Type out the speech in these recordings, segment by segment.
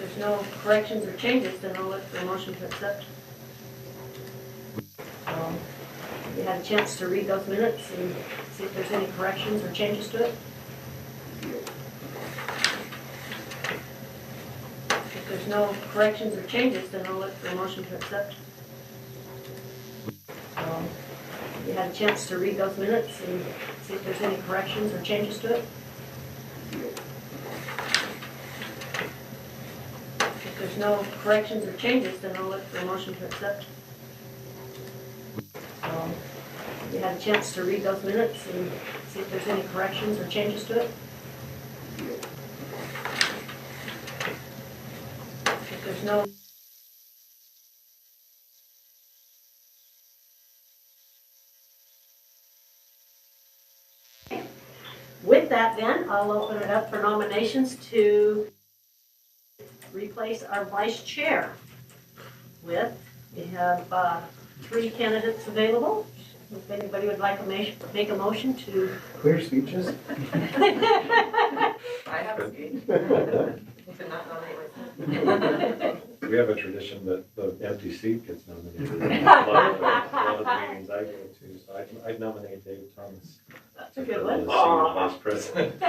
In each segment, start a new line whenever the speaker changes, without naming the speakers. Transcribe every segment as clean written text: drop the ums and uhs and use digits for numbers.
there's no corrections or changes, then I'll look for a motion to accept. You had a chance to read those minutes and see if there's any corrections or changes to it. If there's no corrections or changes, then I'll look for a motion to accept. You had a chance to read those minutes and see if there's any corrections or changes to it. If there's no corrections or changes, then I'll look for a motion to accept. You had a chance to read those minutes and see if there's any corrections or changes to it. If there's no With that then, I'll open it up for nominations to replace our vice chair. We have 3 candidates available. If anybody would like to make a motion to...
Clear speeches?
I have a speech. To not nominate.
We have a tradition that the empty seat gets nominated. A lot of the meetings I go to, so I'd nominate Dave Thomas.
That's a good one.
Senior Vice President.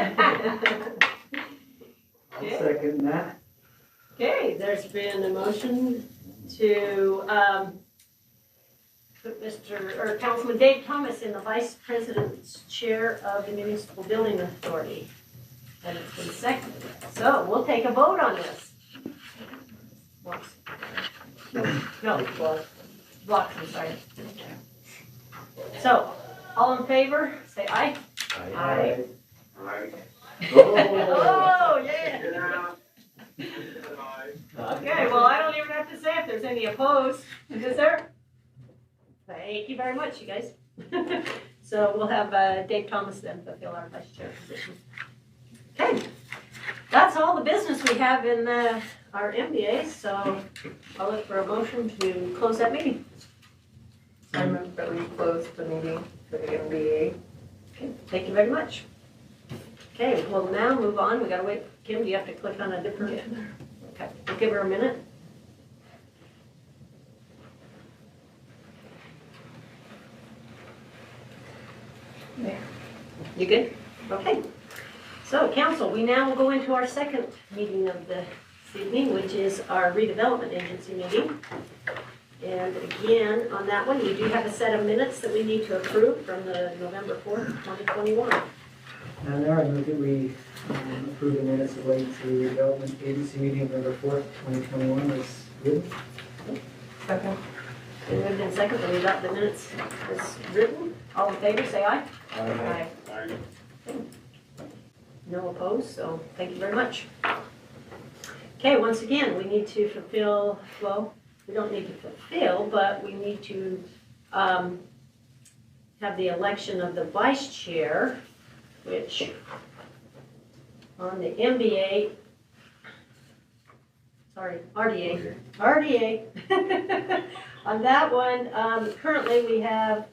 I'll second that.
Okay, there's been a motion to put Councilman Dave Thomas in the Vice President's chair of the Municipal Building Authority. And it's been seconded. So we'll take a vote on this. No, blocks, I'm sorry. So, all in favor, say aye.
Aye.
Oh, yeah. Okay, well, I don't even have to say if there's any opposed, is there? Thank you very much, you guys. So we'll have Dave Thomas then fulfill our vice chair position. Okay, that's all the business we have in our MBA, so I'll look for a motion to close that meeting.
I move that we close the meeting for the MBA.
Okay, thank you very much. Okay, we'll now move on. We gotta wait. Kim, do you have to click on a different? Okay, we'll give her a minute.
There.
You good? Okay. So, council, we now will go into our second meeting of the evening, which is our redevelopment agency meeting. And again, on that one, we do have a set of minutes that we need to approve from the November 4th, 2021.
And there I move that we approve the minutes of Layton Redevelopment Agency meeting November 4th, 2021 as written.
Second.
We moved in second, and we got the minutes as written. All in favor, say aye.
Aye.
No opposed, so thank you very much. Okay, once again, we need to fulfill, well, we don't need to fulfill, but we need to have the election of the vice chair, which on the MBA, sorry, RDA. On that one, currently we have,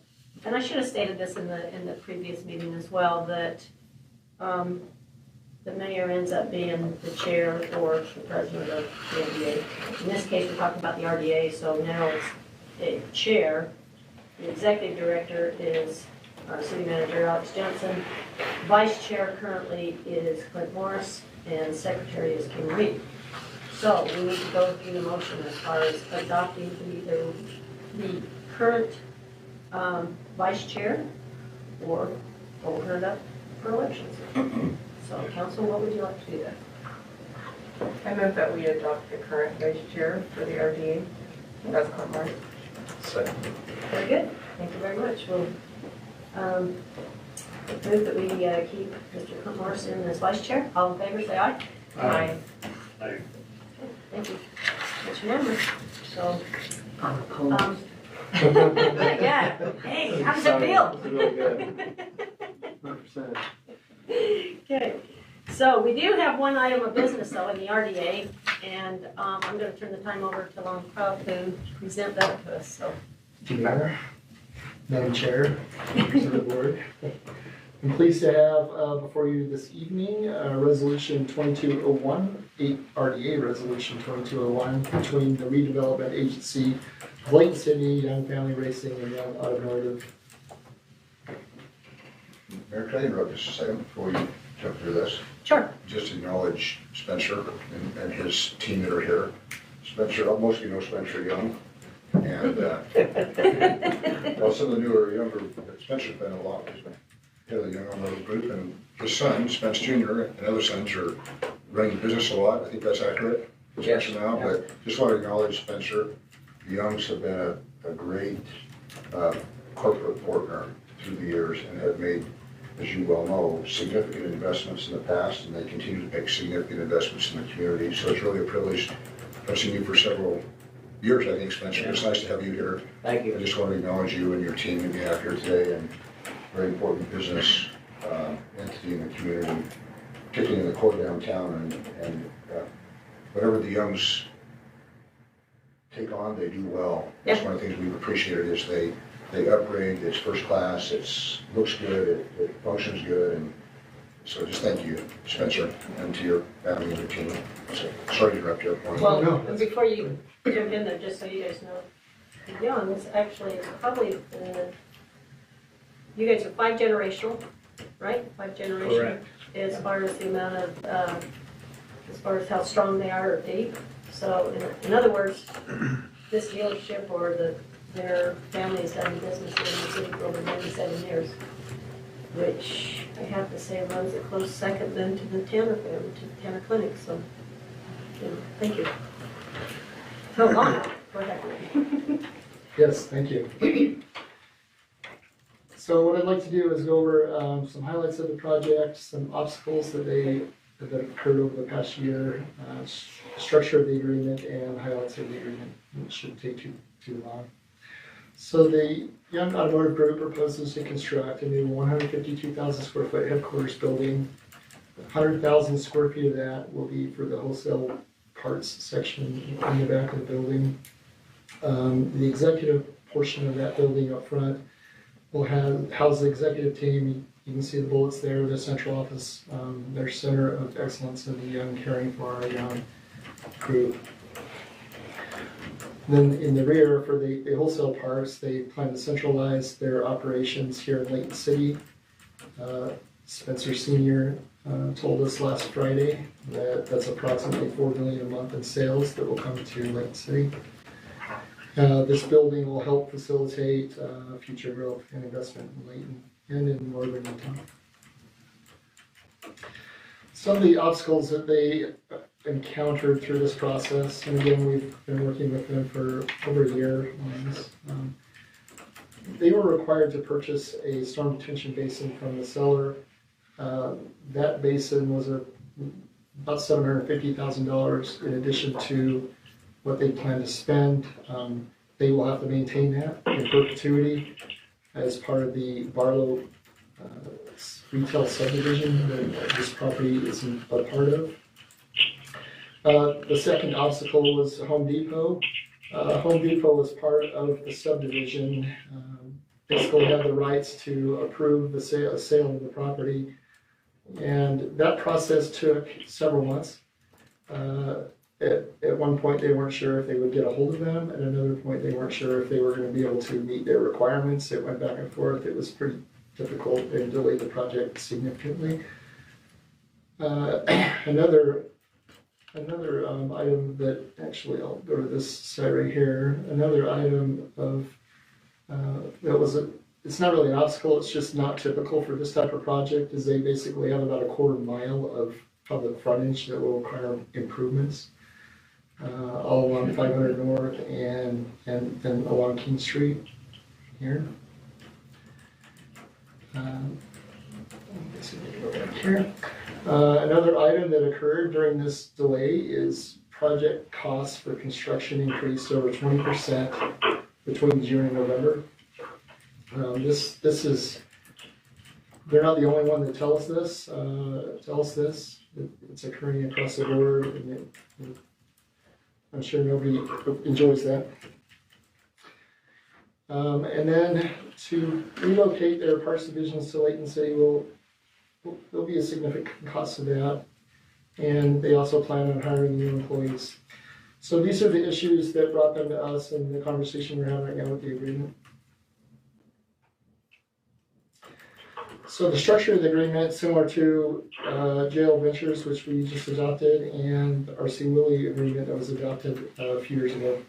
and I should have stated this in the previous meeting as well, that the mayor ends up being the chair or the president of the MBA. In this case, we're talking about the RDA, so now it's a chair. The executive director is our city manager, Alex Johnson. Vice chair currently is Clint Morris, and secretary is Kim Reed. So we need to go through the motion as far as adopting either the current vice chair or open it up for elections. So, council, what would you like to do there?
I move that we adopt the current vice chair for the RDA. That's Clint Morris.
Second.
Very good. Thank you very much. We'll move that we keep Mr. Clint Morrison as vice chair. All in favor, say aye.
Aye.
Aye.
Thank you. That's unanimous. So,
Opposed.
yeah. Hey, how does it feel?
Really good. 100%.
Okay. So we do have one item of business though in the RDA, and I'm going to turn the time over to Long Proud to present that to us. So.
Madam Chair, members of the board,
I'm pleased to have before you this evening Resolution 2201, RDA Resolution 2201, between the Redevelopment Agency of Layton City, Young Family Racing, and Young Automotive.
Mayor, can I interrupt just a second before you jump through this?
Sure.
Just acknowledge Spencer and his team that are here. Spencer, most of you know Spencer Young. And well, some of the newer, younger, Spencer's been a lot. He's been head of the Young Automotive Group, and his son, Spence Jr., and other sons are running the business a lot. I think that's accurate. Yes. Now, but just want to acknowledge Spencer. The Youngs have been a great corporate partner through the years and have made, as you well know, significant investments in the past, and they continue to make significant investments in the community. So it's really a privilege. I've seen you for several years, I think, Spencer. Yeah. It's nice to have you here.
Thank you.
I just want to acknowledge you and your team that you have here today, and very important business entity in the community, particularly in the core downtown, and whatever the Youngs take on, they do well.
Yeah.
That's one of the things we've appreciated is they upgrade, it's first class, it looks good, it functions good, and so just thank you, Spencer, and to your family and your team. So, sorry to interrupt you.
Well,
no,
and before you jump in there, just so you guys know, the Youngs actually probably, you guys are 5 generational, right? 5 generational.
Correct.
As far as the amount of, as far as how strong they are or deep. So in other words, this dealership or their family has done business in the city for over 97 years, which I have to say runs a close second then to the Tanner family, to the Tanner Clinic. So, thank you. So long. Go ahead.
Yes, thank you. So what I'd like to do is go over some highlights of the project, some obstacles that have occurred over the past year, structure of the agreement, and highlights of the agreement. It shouldn't take too long. So the Young Automotive Group proposes to construct a new 152,000 square foot headquarters building. 100,000 square feet of that will be for the wholesale parts section in the back of the building. The executive portion of that building up front will house the executive team. You can see the bullets there, the central office, their center of excellence in the Young, caring for our young group. Then in the rear, for the wholesale parts, they plan to centralize their operations here in Layton City. Spencer Sr. Told us last Friday that that's approximately $4 million a month in sales that will come to Layton City. This building will help facilitate future growth and investment in Layton and in northern Utah. Some of the obstacles that they encountered through this process, and again, we've been working with them for over a year on this. They were required to purchase a storm detention basin from the seller. That basin was about $750,000 in addition to what they plan to spend. They will have to maintain that in perpetuity as part of the Barlow retail subdivision that this property is a part of. The second obstacle was Home Depot. Home Depot was part of the subdivision, basically had the rights to approve the sale of the property, and that process took several months. At one point, they weren't sure if they would get a hold of them. At another point, they weren't sure if they were going to be able to meet their requirements. It went back and forth. It was pretty difficult and delayed the project significantly. Another item that, actually, I'll go to this side right here. Another item of it's not really an obstacle, it's just not typical for this type of project, is they basically have about a quarter mile of public frontage that will require improvements. All along 500 North and then along King Street here. Another item that occurred during this delay is project costs for construction increased over 20% between June and November. This is, they're not the only one that tell us this. It's occurring across the board, and I'm sure nobody enjoys that. And then to relocate their parks divisions to Layton City there'll be a significant cost to that. And they also plan on hiring new employees. So these are the issues that brought them to us and the conversation we're having right now with the agreement. So the structure of the agreement, similar to JL Ventures, which we just adopted, and RC Willie agreement that was adopted a few years ago.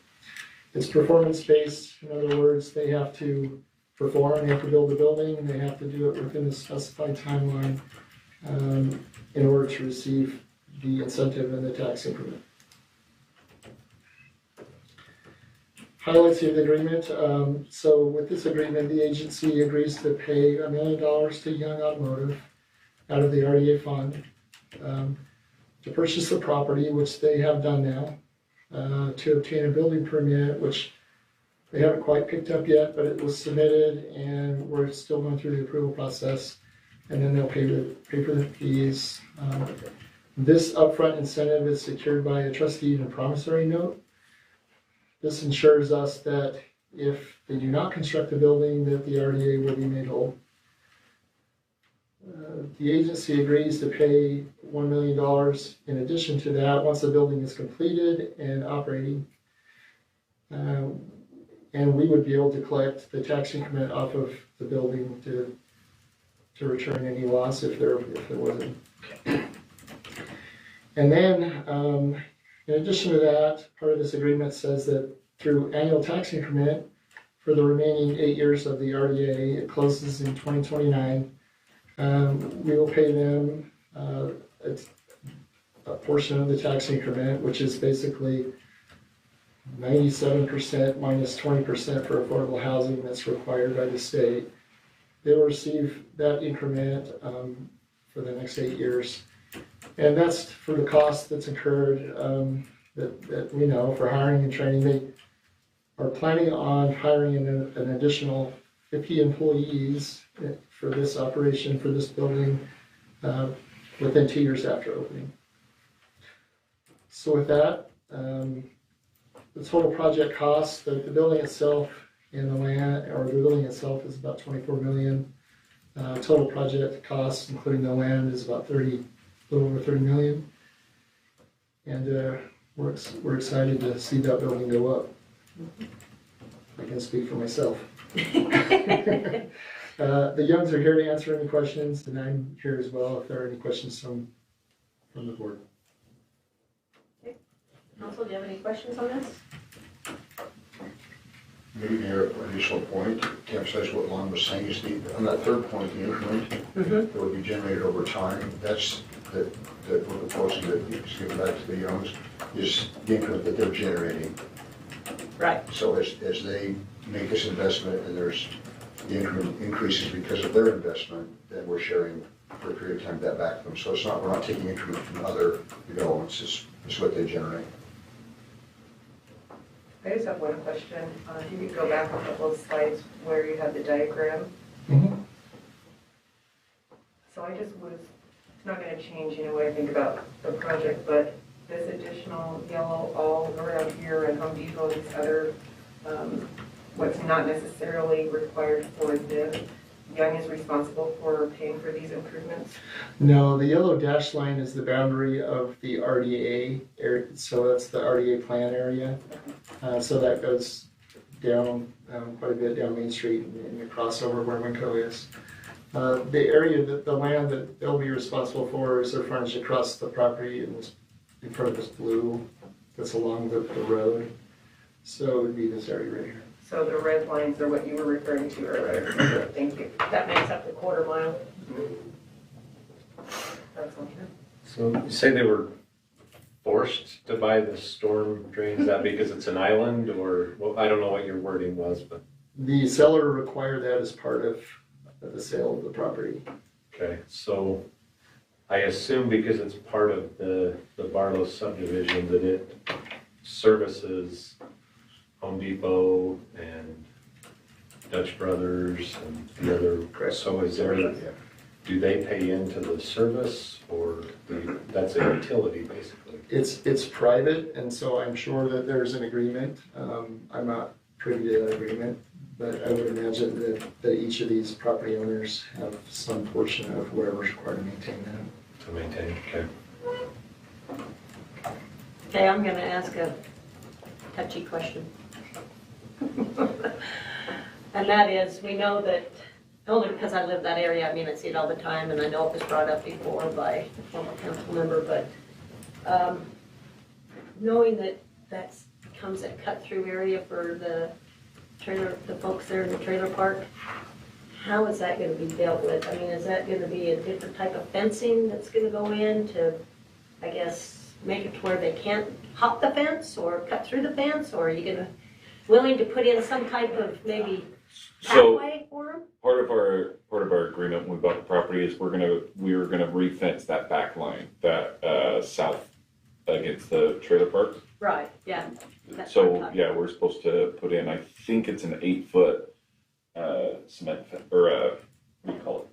It's performance-based. In other words, they have to perform, they have to build a building, they have to do it within a specified timeline in order to receive the incentive and the tax increment. Highlights of the agreement. So with this agreement, the agency agrees to pay $1 million to Young Automotive out of the RDA fund to purchase the property, which they have done now, to obtain a building permit, which they haven't quite picked up yet, but it was submitted and we're still going through the approval process. And then they'll pay for the fees. This upfront incentive is secured by a trustee and a promissory note. This ensures us that if they do not construct the building, that the RDA will be made whole. The agency agrees to pay $1 million in addition to that once the building is completed and operating. And we would be able to collect the tax increment off of the building to return any loss if there wasn't. And then, in addition to that, part of this agreement says that through annual tax increment for the remaining 8 years of the RDA, it closes in 2029, we will pay them a portion of the tax increment, which is basically 97% minus 20% for affordable housing that's required by the state. They will receive that increment for the next 8 years. And that's for the cost that's incurred that we know for hiring and training. They are planning on hiring an additional 50 employees for this operation, for this building, within 2 years after opening. So with that, the total project cost, the building itself and the land, or the building itself is about $24 million. Total project cost, including the land, is about a little over $30 million. And we're excited to see that building go up. I can speak for myself. The Youngs are here to answer any questions, and I'm here as well if there are any questions from the board.
Council, do you have any questions on this?
Maybe your additional point to emphasize what Lon was saying is on that third point, the increment that would be generated over time, that's that we're proposing that you just give back to the Youngs is the increment that they're generating.
Right.
So as they make this investment and there's the increment increases because of their investment, then we're sharing for a period of time that back to them. So we're not taking increment from other developments, it's what they generate.
I just have one question. If you could go back a couple of slides where you had the diagram. So I just was, it's not going to change the way I think about the project, but this additional yellow all around here and Home Depot, these other, what's not necessarily required for this, Young is responsible for paying for these improvements?
No, the yellow dash line is the boundary of the RDA area, so that's the RDA plan area. So that goes down quite a bit down Main Street and across over where Winco is. The area, the land that they'll be responsible for is their frontage across the property in front of this blue that's along the road. So it would be this area right here.
So the red lines are what you were referring to earlier. Thank you.
That makes up the quarter mile.
That's on here.
So you say they were forced to buy the storm drain? Is that because it's an island, or, well, I don't know what your wording was, but.
The seller required that as part of the sale of the property.
Okay, so I assume because it's part of the Barlow subdivision that it services Home Depot and Dutch Brothers and the other.
Correct.
So is there, do they pay into the service, or that's a utility basically?
It's private, and so I'm sure that there's an agreement. I'm not privy to that agreement, but I would imagine that each of these property owners have some portion of whatever's required to maintain that.
To maintain, okay.
Okay, I'm gonna ask a touchy question. And that is, we know that, only because I live that area, I mean, I see it all the time, and I know it was brought up before by a former council member, but knowing that that becomes a cut-through area for the folks there in the trailer park, how is that gonna be dealt with? I mean, is that gonna be a different type of fencing that's gonna go in to, I guess, make it to where they can't hop the fence or cut through the fence, or are you gonna, willing to put in some type of maybe
So
pathway for them?
part of our agreement when we bought the property is we were gonna re-fence that back line, that south against the trailer park.
Right, yeah. That's what I'm
So,
talking
yeah, we're supposed to put in, I think it's an 8-foot cement or what do you call it?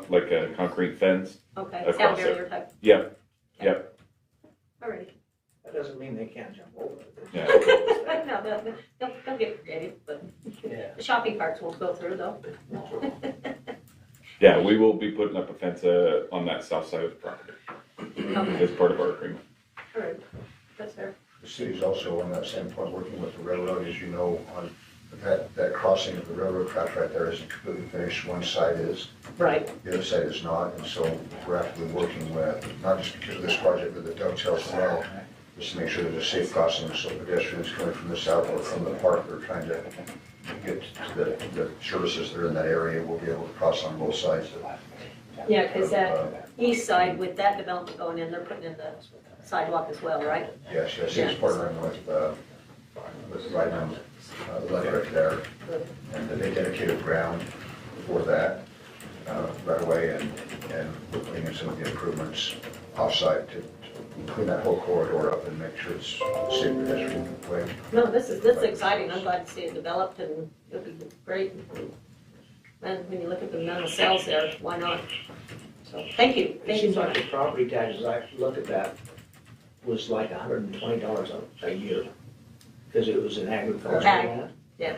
Like a concrete fence.
Okay,
across
sound
it.
barrier type,
Yep, yep,
alrighty.
That doesn't mean they can't jump over it.
yeah.
No, they'll get creative, but
Yeah.
the shopping carts won't go through though.
Yeah, we will be putting up a fence on that south side of the property
Okay,
as part of our agreement.
alright, that's fair.
The city's also on that same point, working with the railroad, as you know, on that crossing of the railroad tracks right there isn't completely finished. One side is,
Right,
the other side is not, and so we're actively working with, not just because of this project, but the dovetails as well, just to make sure there's a safe crossing, so pedestrians coming from the south or from the park are trying to get to the services that are in that area will be able to cross on both sides.
yeah, cause that east side with that development going in, they're putting in the sidewalk as well, right?
Yes, it's partnering with Ryan, the electric there, and they dedicated ground for that right away, and we're putting in some of the improvements offsite to clean that whole corridor up and make sure it's a safe pedestrian way.
No, this is exciting, I'm glad to see it developed and it'll be great. And when you look at the amount of cells there, why not? So, thank you,
It
thank you
seems
so
like
much.
the property taxes, I looked at that, was like $120 a year, because it was an agricultural
Ag.
land.
Yeah,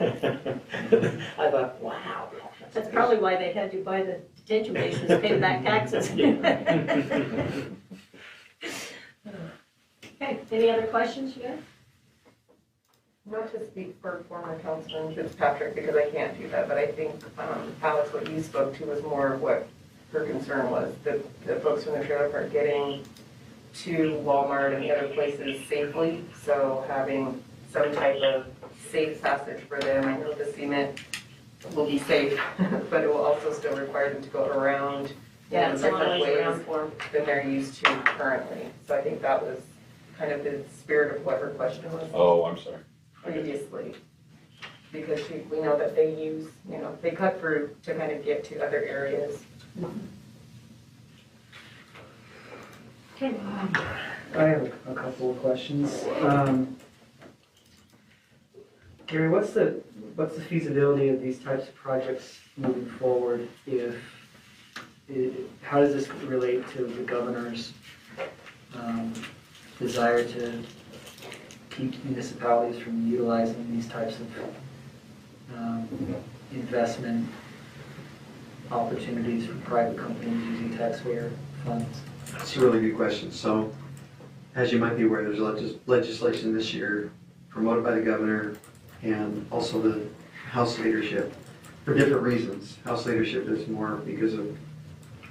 I thought, wow.
that's probably why they had you buy the detention basins, pay back taxes. Okay, any other questions, you guys?
Not to speak for former Councilman Fitzpatrick, because I can't do that, but I think, Alex, what you spoke to was more of what her concern was, that the folks from the trailer park getting to Walmart and the other places safely, so having some type of safe passage for them. I know the cement will be safe, but it will also still require them to go around
Yeah,
in
it's a long
different
ways around
ways
for 'em.
than they're used to currently. So I think that was kind of the spirit of what her question was
Oh, I'm sorry.
previously. Because we know that they use, they cut through to kind of get to other areas.
Okay.
I have a couple of questions. Gary, what's the feasibility of these types of projects moving forward? How does this relate to the governor's desire to keep municipalities from utilizing these types of investment opportunities for private companies using taxpayer funds?
That's a really good question. So, as you might be aware, there's legislation this year promoted by the governor and also the House leadership for different reasons. House leadership is more because of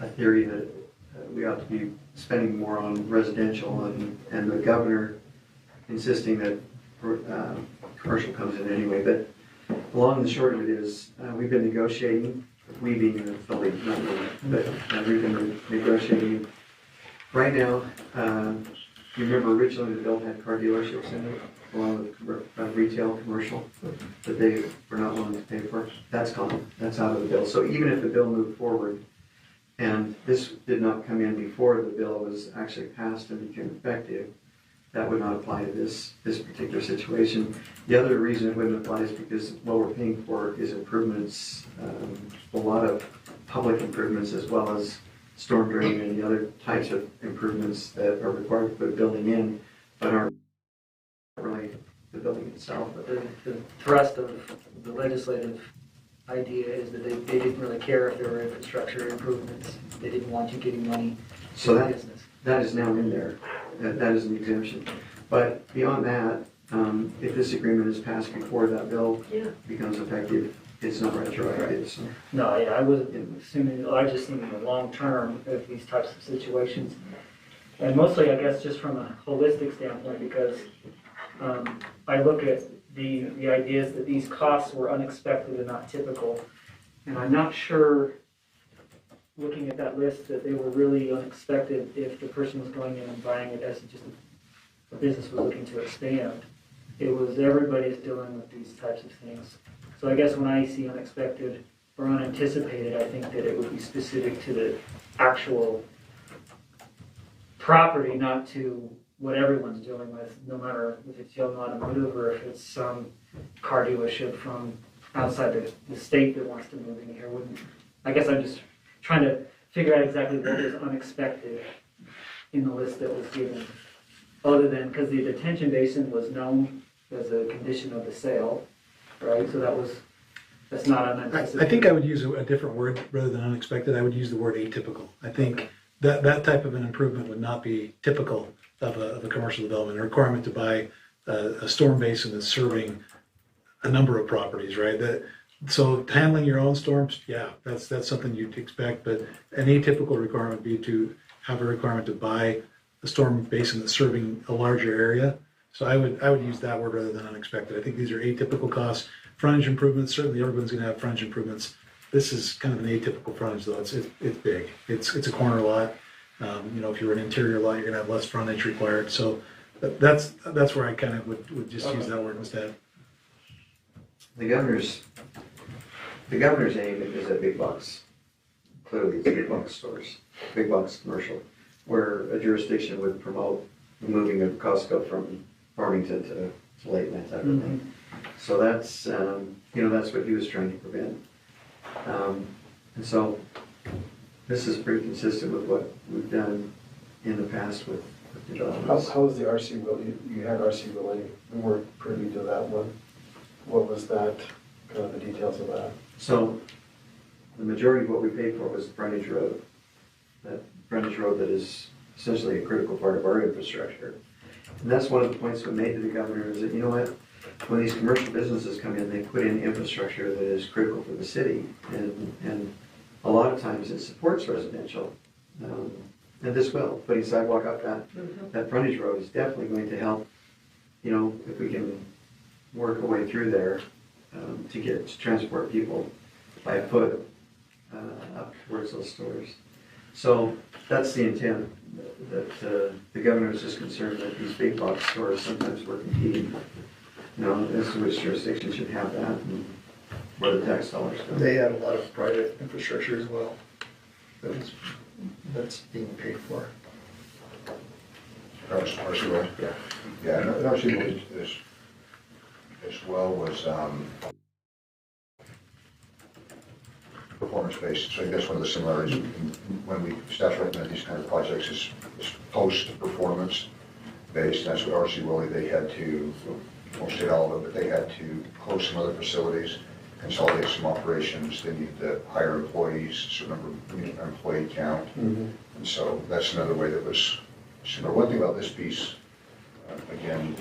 a theory that we ought to be spending more on residential, and the governor insisting that commercial comes in anyway. But long and the short of it is, we've been negotiating, we being the authority, not me, but we've been negotiating. Right now, you remember originally the bill had car dealerships in it, along with retail, commercial, that they were not willing to pay for. That's gone, that's out of the bill. So even if the bill moved forward, and this did not come in before the bill was actually passed and became effective, that would not apply to this particular situation. The other reason it wouldn't apply is because what we're paying for is improvements, a lot of public improvements, as well as storm drain and the other types of improvements that are required to put a building in, but aren't really the building itself.
But the thrust of the legislative idea is that they didn't really care if there were infrastructure improvements. They didn't want you getting money
So
to
that,
business.
that is now in there. That is an exemption. But beyond that, if this agreement is passed before that bill
Yeah.
becomes effective, it's not retroactive, so.
No, yeah, I wasn't assuming, I was just thinking the long term of these types of situations. And mostly, I guess, just from a holistic standpoint, because I look at the ideas that these costs were unexpected and not typical. And I'm not sure, looking at that list, that they were really unexpected if the person was going in and buying it as just a business was looking to expand. It was everybody's dealing with these types of things. So I guess when I see unexpected or unanticipated, I think that it would be specific to the actual property, not to what everyone's dealing with, no matter if it's Young Automotive or if it's some car dealership from outside the state that wants to move in here. I guess I'm just trying to figure out exactly what was unexpected in the list that was given. Other than, because the detention basin was known as a condition of the sale, right? So that's not unanticipated.
I think I would use a different word rather than unexpected. I would use the word atypical. I think that type of an improvement would not be typical of a commercial development. A requirement to buy a storm basin that's serving a number of properties, right? So handling your own storms, yeah, that's something you'd expect. But an atypical requirement would be to have a requirement to buy a storm basin that's serving a larger area. So I would use that word rather than unexpected. I think these are atypical costs. Frontage improvements, certainly everyone's going to have frontage improvements. This is kind of an atypical frontage, though. It's big. It's a corner lot. If you're an interior lot, you're going to have less frontage required. So that's where I kind of would just use that word instead.
The governor's aim is at big box. Clearly, it's big box stores, big box commercial, where a jurisdiction would promote the moving of Costco from Farmington to Layton, that type of thing. So that's what he was trying to prevent. And so this is pretty consistent with what we've done in the past with developments.
How was the RC Willie? You had RC Willie. We weren't privy to that one. What was that? Kind of the details of that.
So the majority of what we paid for was the frontage road. That frontage road that is essentially a critical part of our infrastructure. And that's one of the points we made to the governor is that, you know what, when these commercial businesses come in, they put in infrastructure that is critical for the city. And a lot of times it supports residential. And this will, putting sidewalk up that frontage road is definitely going to help, if we can work our way through there to transport people by foot up towards those stores. So that's the intent, that the governor is just concerned that these big box stores sometimes work competing. As to which jurisdiction should have that and where the tax dollars go.
They had a lot of private infrastructure as well that's being paid for.
RC Willie?
Yeah.
Yeah, and RC Willie as well was performance-based. So I think that's one of the similarities when we staff recommend these kind of projects is post-performance based. That's what RC Willie, they had to, won't state all of it, but they had to close some other facilities, consolidate some operations. They needed to hire employees, certain number of employee count. And so that's another way that was similar. One thing about this piece, but when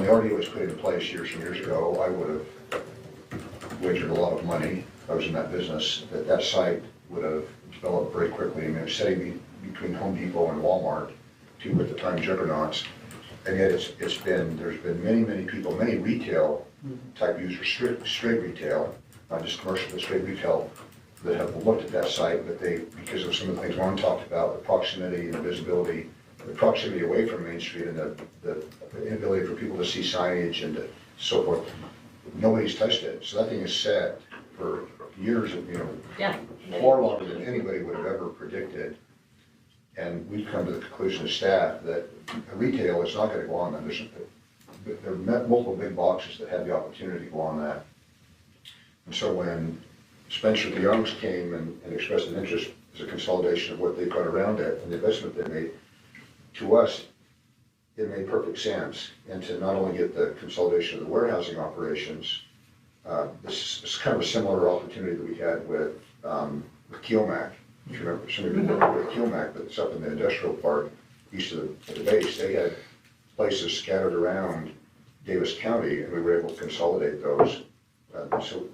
the RDA was put in place years and years ago, I would have wagered a lot of money, if I was in that business, that site would have developed very quickly. I mean, it's sitting between Home Depot and Walmart, two at the time juggernauts. And yet there's been many people, many retail type users, straight retail, not just commercial, but straight retail, that have looked at that site, but because of some of the things Ron talked about, the proximity and the visibility, the proximity away from Main Street and the inability for people to see signage and so forth, nobody's touched it. So that thing is set for years, far longer than anybody would have ever predicted. And we've come to the conclusion as staff that retail is not going to go on that. There are multiple big boxes that have the opportunity to go on that. And so when Spencer the Youngs came and expressed an interest as a consolidation of what they've got around it and the investment they made, to us, it made perfect sense. And to not only get the consolidation of the warehousing operations, this is kind of a similar opportunity that we had with Keelmac. If you remember, some of you remember with Keelmac, but it's up in the industrial park east of the base. They had places scattered around Davis County, and we were able to consolidate those. So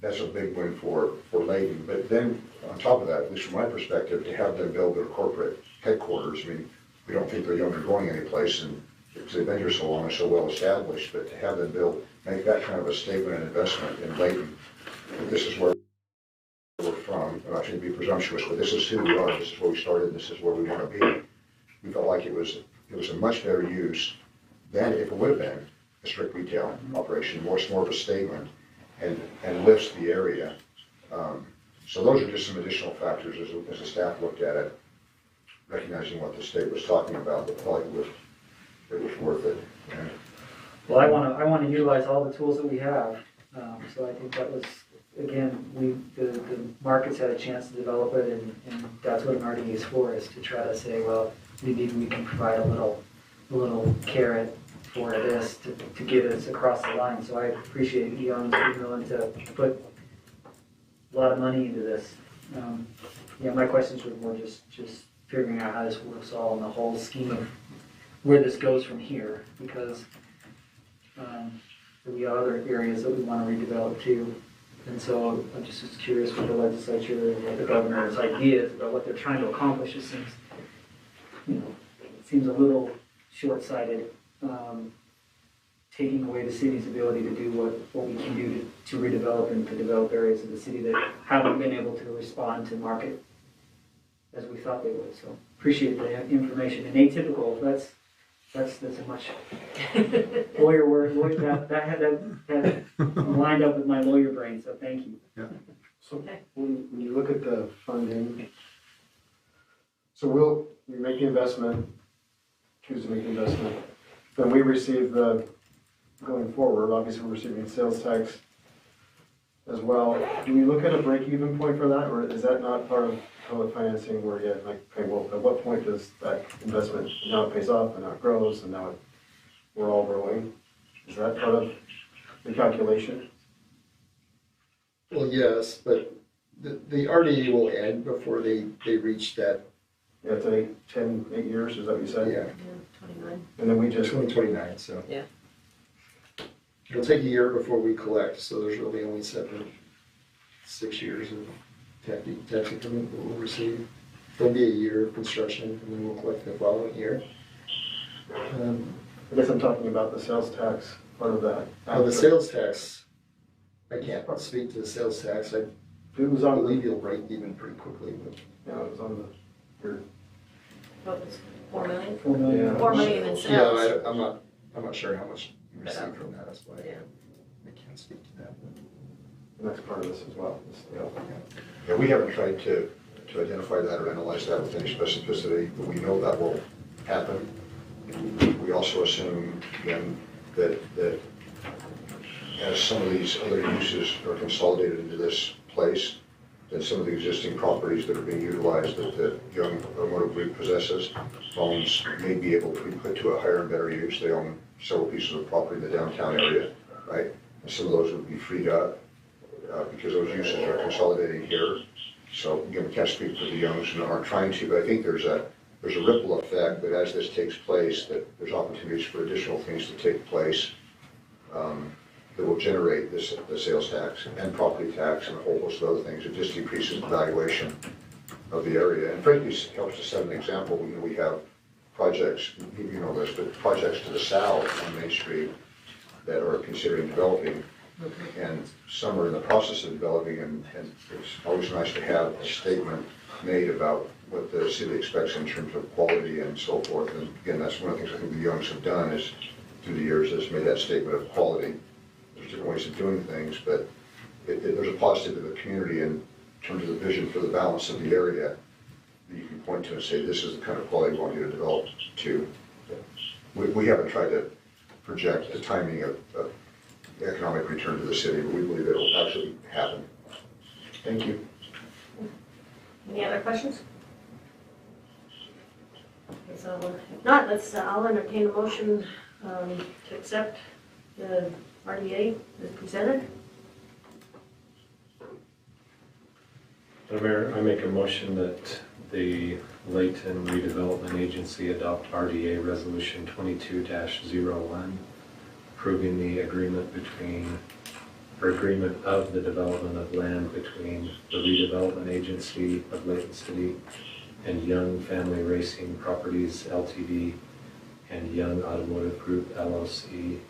that's a big win for Layton. But then on top of that, at least from my perspective, to have them build their corporate headquarters, I mean, we don't think they're young and going anyplace, and because they've been here so long and so well established, but to have them make that kind of a statement and investment in Layton, that this is where we're from, and I shouldn't be presumptuous, but this is who we are, this is where we started, this is where we want to be. We felt like it was a much better use than if it would have been a strict retail operation, more of a statement, and lifts the area. So those are just some additional factors as the staff looked at it, recognizing what the state was talking about, but felt like it was worth it. And
Well, I want to utilize all the tools that we have. So I think that was, again, the markets had a chance to develop it, and that's what an RDA is for, is to try to say, well, maybe we can provide a little carrot for this to get us across the line. So I appreciate Young's being willing to put a lot of money into this. Yeah, my questions were more just figuring out how this works all in the whole scheme of where this goes from here, because we have other areas that we want to redevelop too. And so I'm just curious what the legislature and what the governor's ideas about what they're trying to accomplish. It seems a little short-sighted, taking away the city's ability to do what we can do to redevelop and to develop areas of the city that haven't been able to respond to market as we thought they would. So appreciate the information. And atypical, that's a much lawyer word. That lined up with my lawyer brain, so thank you.
Yeah. So when you look at the funding, so we make the investment, choose to make the investment, then we receive going forward, obviously we're receiving sales tax as well. Do we look at a break-even point for that, or is that not part of how the financing works yet? Like, okay, well, at what point does that investment, now it pays off and now it grows and now we're all growing? Is that part of the calculation?
Well, yes, but the RDA will end before they reach that.
Yeah, it's 8 years, is that what you said?
Yeah.
29.
And then we just,
2029, so.
Yeah.
It'll take a year before we collect, so there's really only 6 years of tax increment that we'll receive. There'll be a year of construction, and then we'll collect the following year.
I guess I'm talking about the sales tax part of that.
The sales tax, I can't speak to the sales tax. I believe you'll break even pretty quickly. But
Yeah, it was on your.
What was 4 million?
4 million.
Yeah.
4 million in sales.
yeah, I'm not sure how much you receive from that. That's why
Yeah.
I can't speak to that.
And that's part of this as well.
Yeah, we haven't tried to identify that or analyze that with any specificity, but we know that will happen. We also assume then that as some of these other uses are consolidated into this place, then some of the existing properties that are being utilized that Young Automotive Group possesses, owns, may be able to be put to a higher and better use. They own several pieces of property in the downtown area, right? And some of those would be freed up because those uses are consolidating here. So again, we can't speak for the Youngs and aren't trying to, but I think there's a ripple effect that as this takes place, that there's opportunities for additional things to take place that will generate the sales tax and property tax and a whole host of other things. It just decreases the valuation of the area. And frankly, it helps to set an example. We have projects, you know this, but projects to the south on Main Street that are considering developing, and some are in the process of developing, and it's always nice to have a statement made about what the city expects in terms of quality and so forth. And again, that's one of the things I think the Youngs have done is through the years has made that statement of quality. There's different ways of doing things, but there's a positive to the community in terms of the vision for the balance of the area that you can point to and say, this is the kind of quality we want you to develop to. We haven't tried to project the timing of economic return to the city, but we believe it'll actually happen.
Thank you.
Any other questions? Okay, so if not, I'll entertain a motion to accept the RDA as presented.
Mayor, I make a motion that the Layton Redevelopment Agency adopt RDA Resolution 22-01, approving the agreement of the development of land between the Redevelopment Agency of Layton City and Young Family Racing Properties LTD and Young Automotive Group LLC,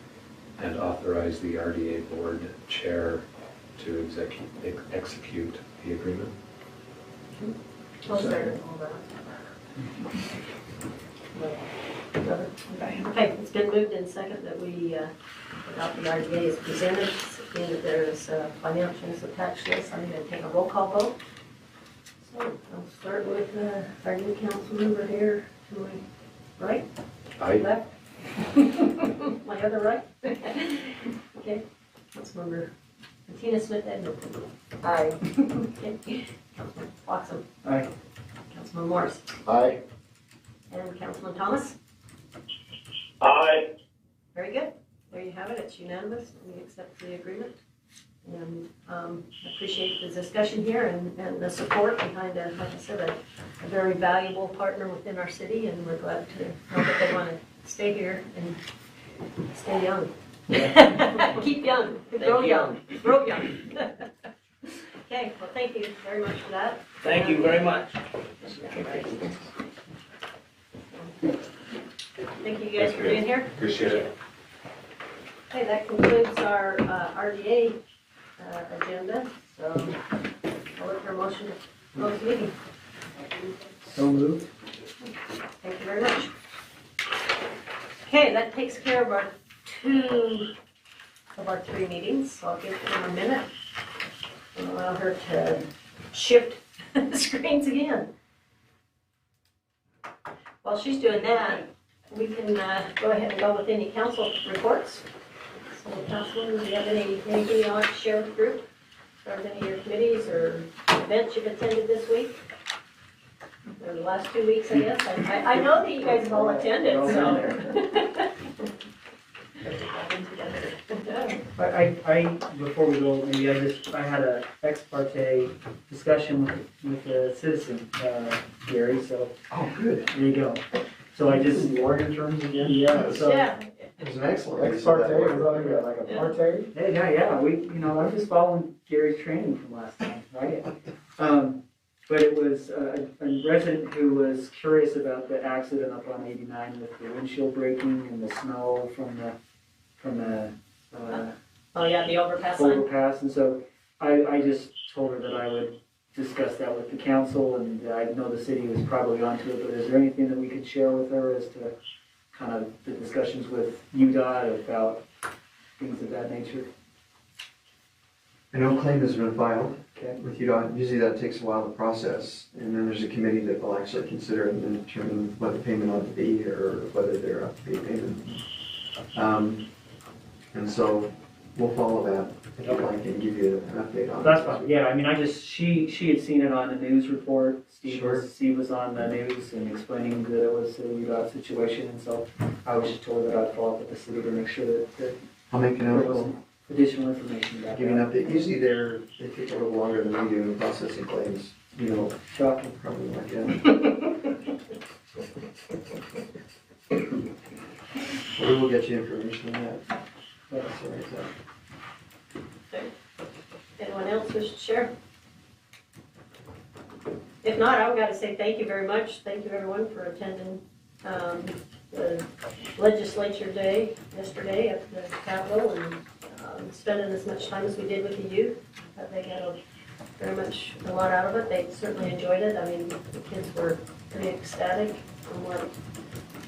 and authorize the RDA board chair to execute the agreement.
I'll start all that. Okay, it's been moved in second that we adopt the RDA as presented, and that there is financials attached to this. I'm going to take a roll call vote. So I'll start with our new council member here to my right.
Aye.
Left. My other right. Okay, Councilmember Tina Smith-Edmonton.
Aye.
Okay. Councilman Watson.
Aye.
Councilman Morris.
Aye.
And Councilman Thomas.
Aye.
Very good. There you have it. It's unanimous. We accept the agreement. And appreciate the discussion here and the support behind, like I said, a very valuable partner within our city. And we're glad to know that they want to stay here and stay young. Keep young. Grow young. Grow young. Okay. Well, thank you very much for that.
Thank you very much.
Thank you guys for being here.
Appreciate it.
Okay, that concludes our RDA agenda. So I'll look for a motion to close the meeting.
So moved.
Thank you very much. Okay, that takes care of our 2 of our 3 meetings. So I'll give her a minute and allow her to shift the screens again. While she's doing that, we can go ahead and go with any council reports. So, Councilman, do you have anything you want to share with the group? Or any of your committees or events you've attended this week? Or the last 2 weeks, I guess. I know that you guys have all attended, so.
Before we go, maybe I had a ex parte discussion with a citizen, Gary, so.
Oh, good.
There you go. So I just.
Lawyer terms again?
Yeah, so.
Yeah.
It was an excellent. way to
Ex
say that
parte,
word.
is that like a parte?
Hey, yeah, I'm just following Gary's training from last time, right? But it was a resident who was curious about the accident up on 89 with the windshield breaking and the snow from the
Oh, yeah, the overpass line.
overpass. And so I just told her that I would discuss that with the council, and I know the city was probably onto it, but is there anything that we could share with her as to kind of the discussions with UDOT about things of that nature?
I know claim has been filed
Okay.
with UDOT. Usually that takes a while to process, and then there's a committee that will actually consider it and then determine what the payment ought to be or whether there ought to be a payment. And so we'll follow that if you'd like and give you an update on it.
That's fine. Yeah, I mean, she had seen it on the news report. Steve
Sure.
was on the news and explaining that it was a UDOT situation, and so I was just told that I'd follow up with the city to make sure that
I'll make a
there
note.
was
We'll
additional information about
give you an
that.
update. Usually they take a little longer than we do in processing claims,
Shocking.
probably like that. We will get you information on that. That's all right,
Anyone else wish to share? If not, I've got to say thank you very much. Thank you, everyone, for attending the legislature day yesterday at the Capitol and spending as much time as we did with the youth. They got very much a lot out of it. They certainly enjoyed it. I mean, the kids were pretty ecstatic from what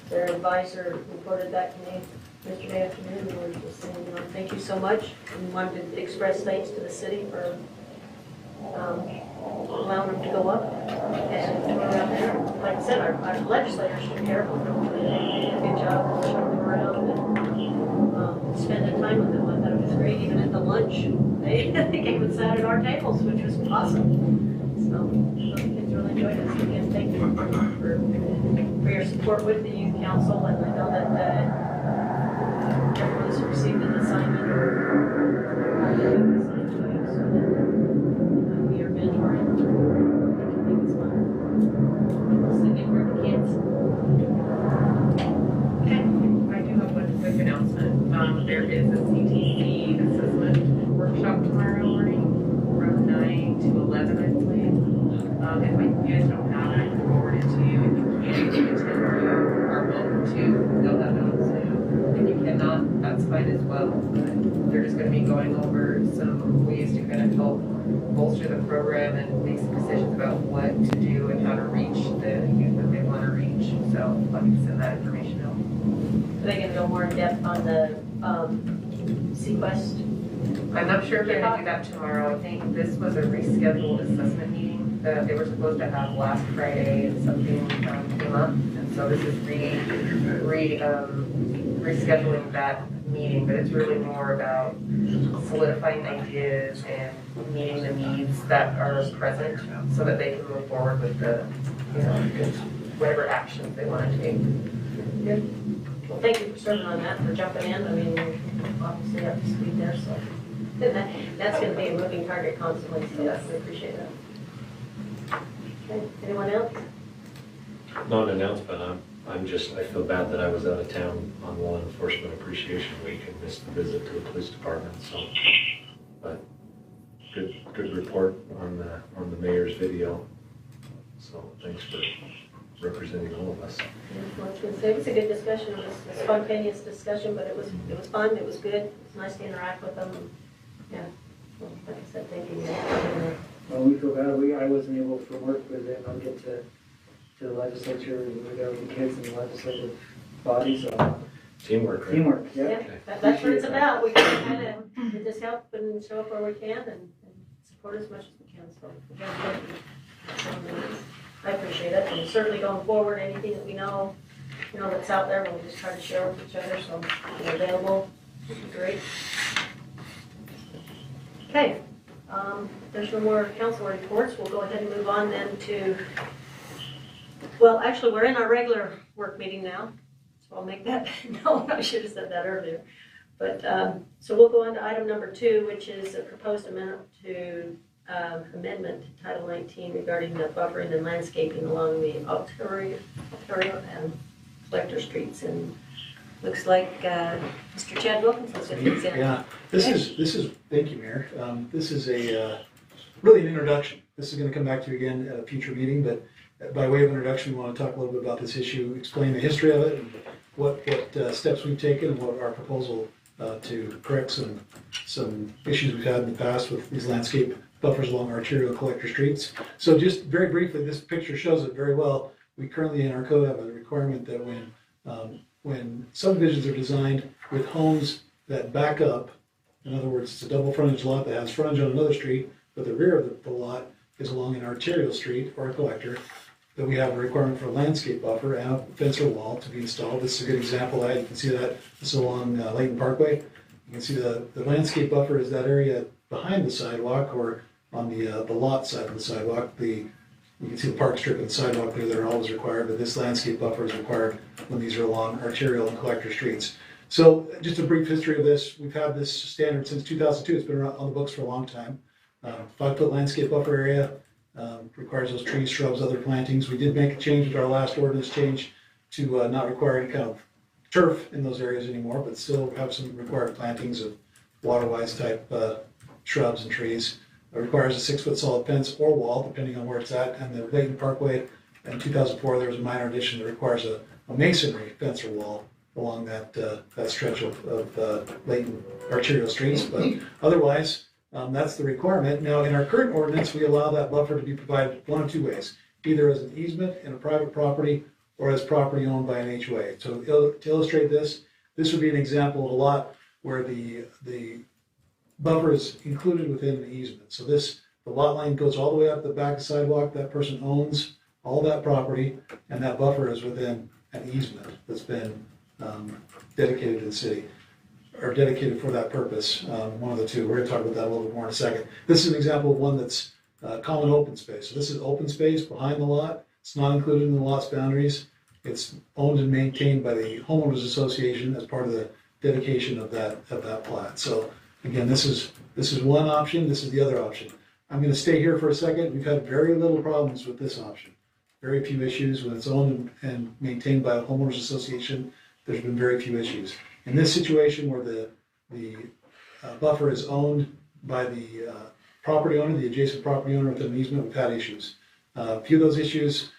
their advisor reported back to me yesterday afternoon. We were just saying, thank you so much, and wanted to express thanks to the city for allowing them to go up and tour around there. Like I said, our legislators were here. They did a good job of showing them around and spending time with them. I thought it was great. Even at the lunch, they came and sat at our tables, which was awesome. So the kids really enjoyed it. So again, thank you for for your support with the youth council, and I know that everyone's received an assignment or been assigned to you, so that we are mentoring. I think it's fun. Singing for the kids.
Okay, I do have one quick announcement. There is a Cte Assessment Workshop tomorrow morning from 9 to 11, I believe. If you guys don't have it, I can forward it to you. If you can attend, you are welcome to. They'll have it on Zoom. If you cannot, that's fine as well. But they're just going to be going over some ways to kind of help bolster the program and make some decisions about what to do and how to reach the youth that they want to reach. So let me send that information out.
Are they gonna go more in depth on the Sequest?
I'm not sure if they're gonna do that tomorrow. I think this was a rescheduled assessment meeting that they were supposed to have last Friday and something came up. And so this is rescheduling that meeting, but it's really more about solidifying ideas and meeting the needs that are present so that they can move forward with the, whatever actions they want to take.
Good. Well, thank you for serving on that, for jumping in. I mean, you're obviously up to speed there, so that's going to be a moving target constantly, so yes, we appreciate that. Okay, anyone else?
Not an announcement, I feel bad that I was out of town on Law Enforcement Appreciation Week and missed the visit to the police department, so, but good report on the mayor's video, so thanks for representing all of us.
Yeah, well, I was going to say, it was a good discussion. It was a spontaneous discussion, but it was fun. It was good. It was nice to interact with them. And, yeah, well, like I said, thank you.
Well, we feel bad, I wasn't able to work with it, I'll get to the legislature, we got the kids in the legislative body, so.
Teamwork, right?
Teamwork, yeah.
Yeah, that's what it's about. We can kind of just help and show up where we can and support as much as we can, so. Again, thank you. I appreciate it, and certainly going forward, anything that we know, that's out there, we'll just try to share with each other, so if you're available, would be great. Okay, if there's no more council reports, we'll go ahead and move on then to, well, actually, we're in our regular work meeting now, so I'll make that, no, I should have said that earlier. But, so we'll go on to item number 2, which is a proposed amendment to Title 19 regarding the buffering and landscaping along the Ontario and Collector Streets. And looks like Mr. Chad Wilkinson's going to present.
Yeah, this is, thank you, Mayor. This is really an introduction. This is going to come back to you again at a future meeting, but by way of introduction, we want to talk a little bit about this issue, explain the history of it, and what steps we've taken, and what our proposal to correct some issues we've had in the past with these landscape buffers along arterial collector streets. So just very briefly, this picture shows it very well. We currently in our code have a requirement that when subdivisions are designed with homes that back up, in other words, it's a double frontage lot that has frontage on another street, but the rear of the lot is along an arterial street or a collector, that we have a requirement for a landscape buffer and a fence or wall to be installed. This is a good example of that. You can see that this is along Layton Parkway. You can see the landscape buffer is that area behind the sidewalk or on the lot side of the sidewalk. You can see the park strip and the sidewalk there that are always required, but this landscape buffer is required when these are along arterial and collector streets. So just a brief history of this. We've had this standard since 2002. It's been around on the books for a long time. 5-foot landscape buffer area requires those trees, shrubs, other plantings. We did make a change with our last ordinance change to not require any kind of turf in those areas anymore, but still have some required plantings of water-wise type shrubs and trees. It requires a 6-foot solid fence or wall, depending on where it's at. And the Layton Parkway, in 2004, there was a minor addition that requires a masonry fence or wall along that stretch of Layton arterial streets. But otherwise, that's the requirement. Now, in our current ordinance, we allow that buffer to be provided one of two ways, either as an easement in a private property or as property owned by an HOA. So to illustrate this would be an example of a lot where the buffer is included within an easement. So the lot line goes all the way up the back of the sidewalk. That person owns all that property, and that buffer is within an easement that's been dedicated to the city, or dedicated for that purpose, one of the two. We're going to talk about that a little bit more in a second. This is an example of one that's common open space. So this is open space behind the lot. It's not included in the lot's boundaries. It's owned and maintained by the homeowners association as part of the dedication of that plat. So again, this is one option, this is the other option. I'm gonna stay here for a second. We've had very little problems with this option. Very few issues. When it's owned and maintained by a homeowners association, there's been very few issues. In this situation where the buffer is owned by the property owner, the adjacent property owner with an easement, we've had issues. A few of those issues,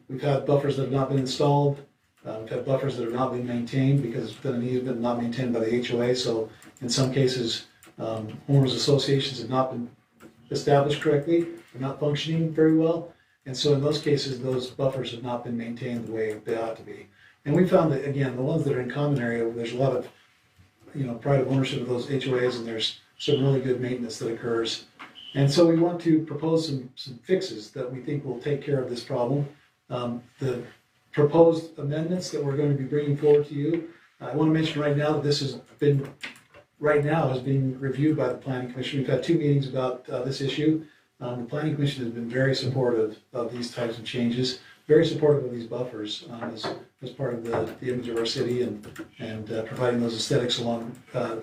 we've had buffers that have not been installed. We've had buffers that have not been maintained because it's been an easement not maintained by the HOA. So in some cases, homeowners associations have not been established correctly, they're not functioning very well. And so in those cases, those buffers have not been maintained the way they ought to be. And we found that, again, the ones that are in common area, there's a lot of, pride of ownership of those HOAs, and there's some really good maintenance that occurs. And so we want to propose some fixes that we think will take care of this problem. The proposed amendments that we're going to be bringing forward to you, I want to mention right now that this is being reviewed by the Planning Commission. We've had 2 meetings about this issue. The Planning Commission has been very supportive of these types of changes, very supportive of these buffers as part of the image of our city and providing those aesthetics along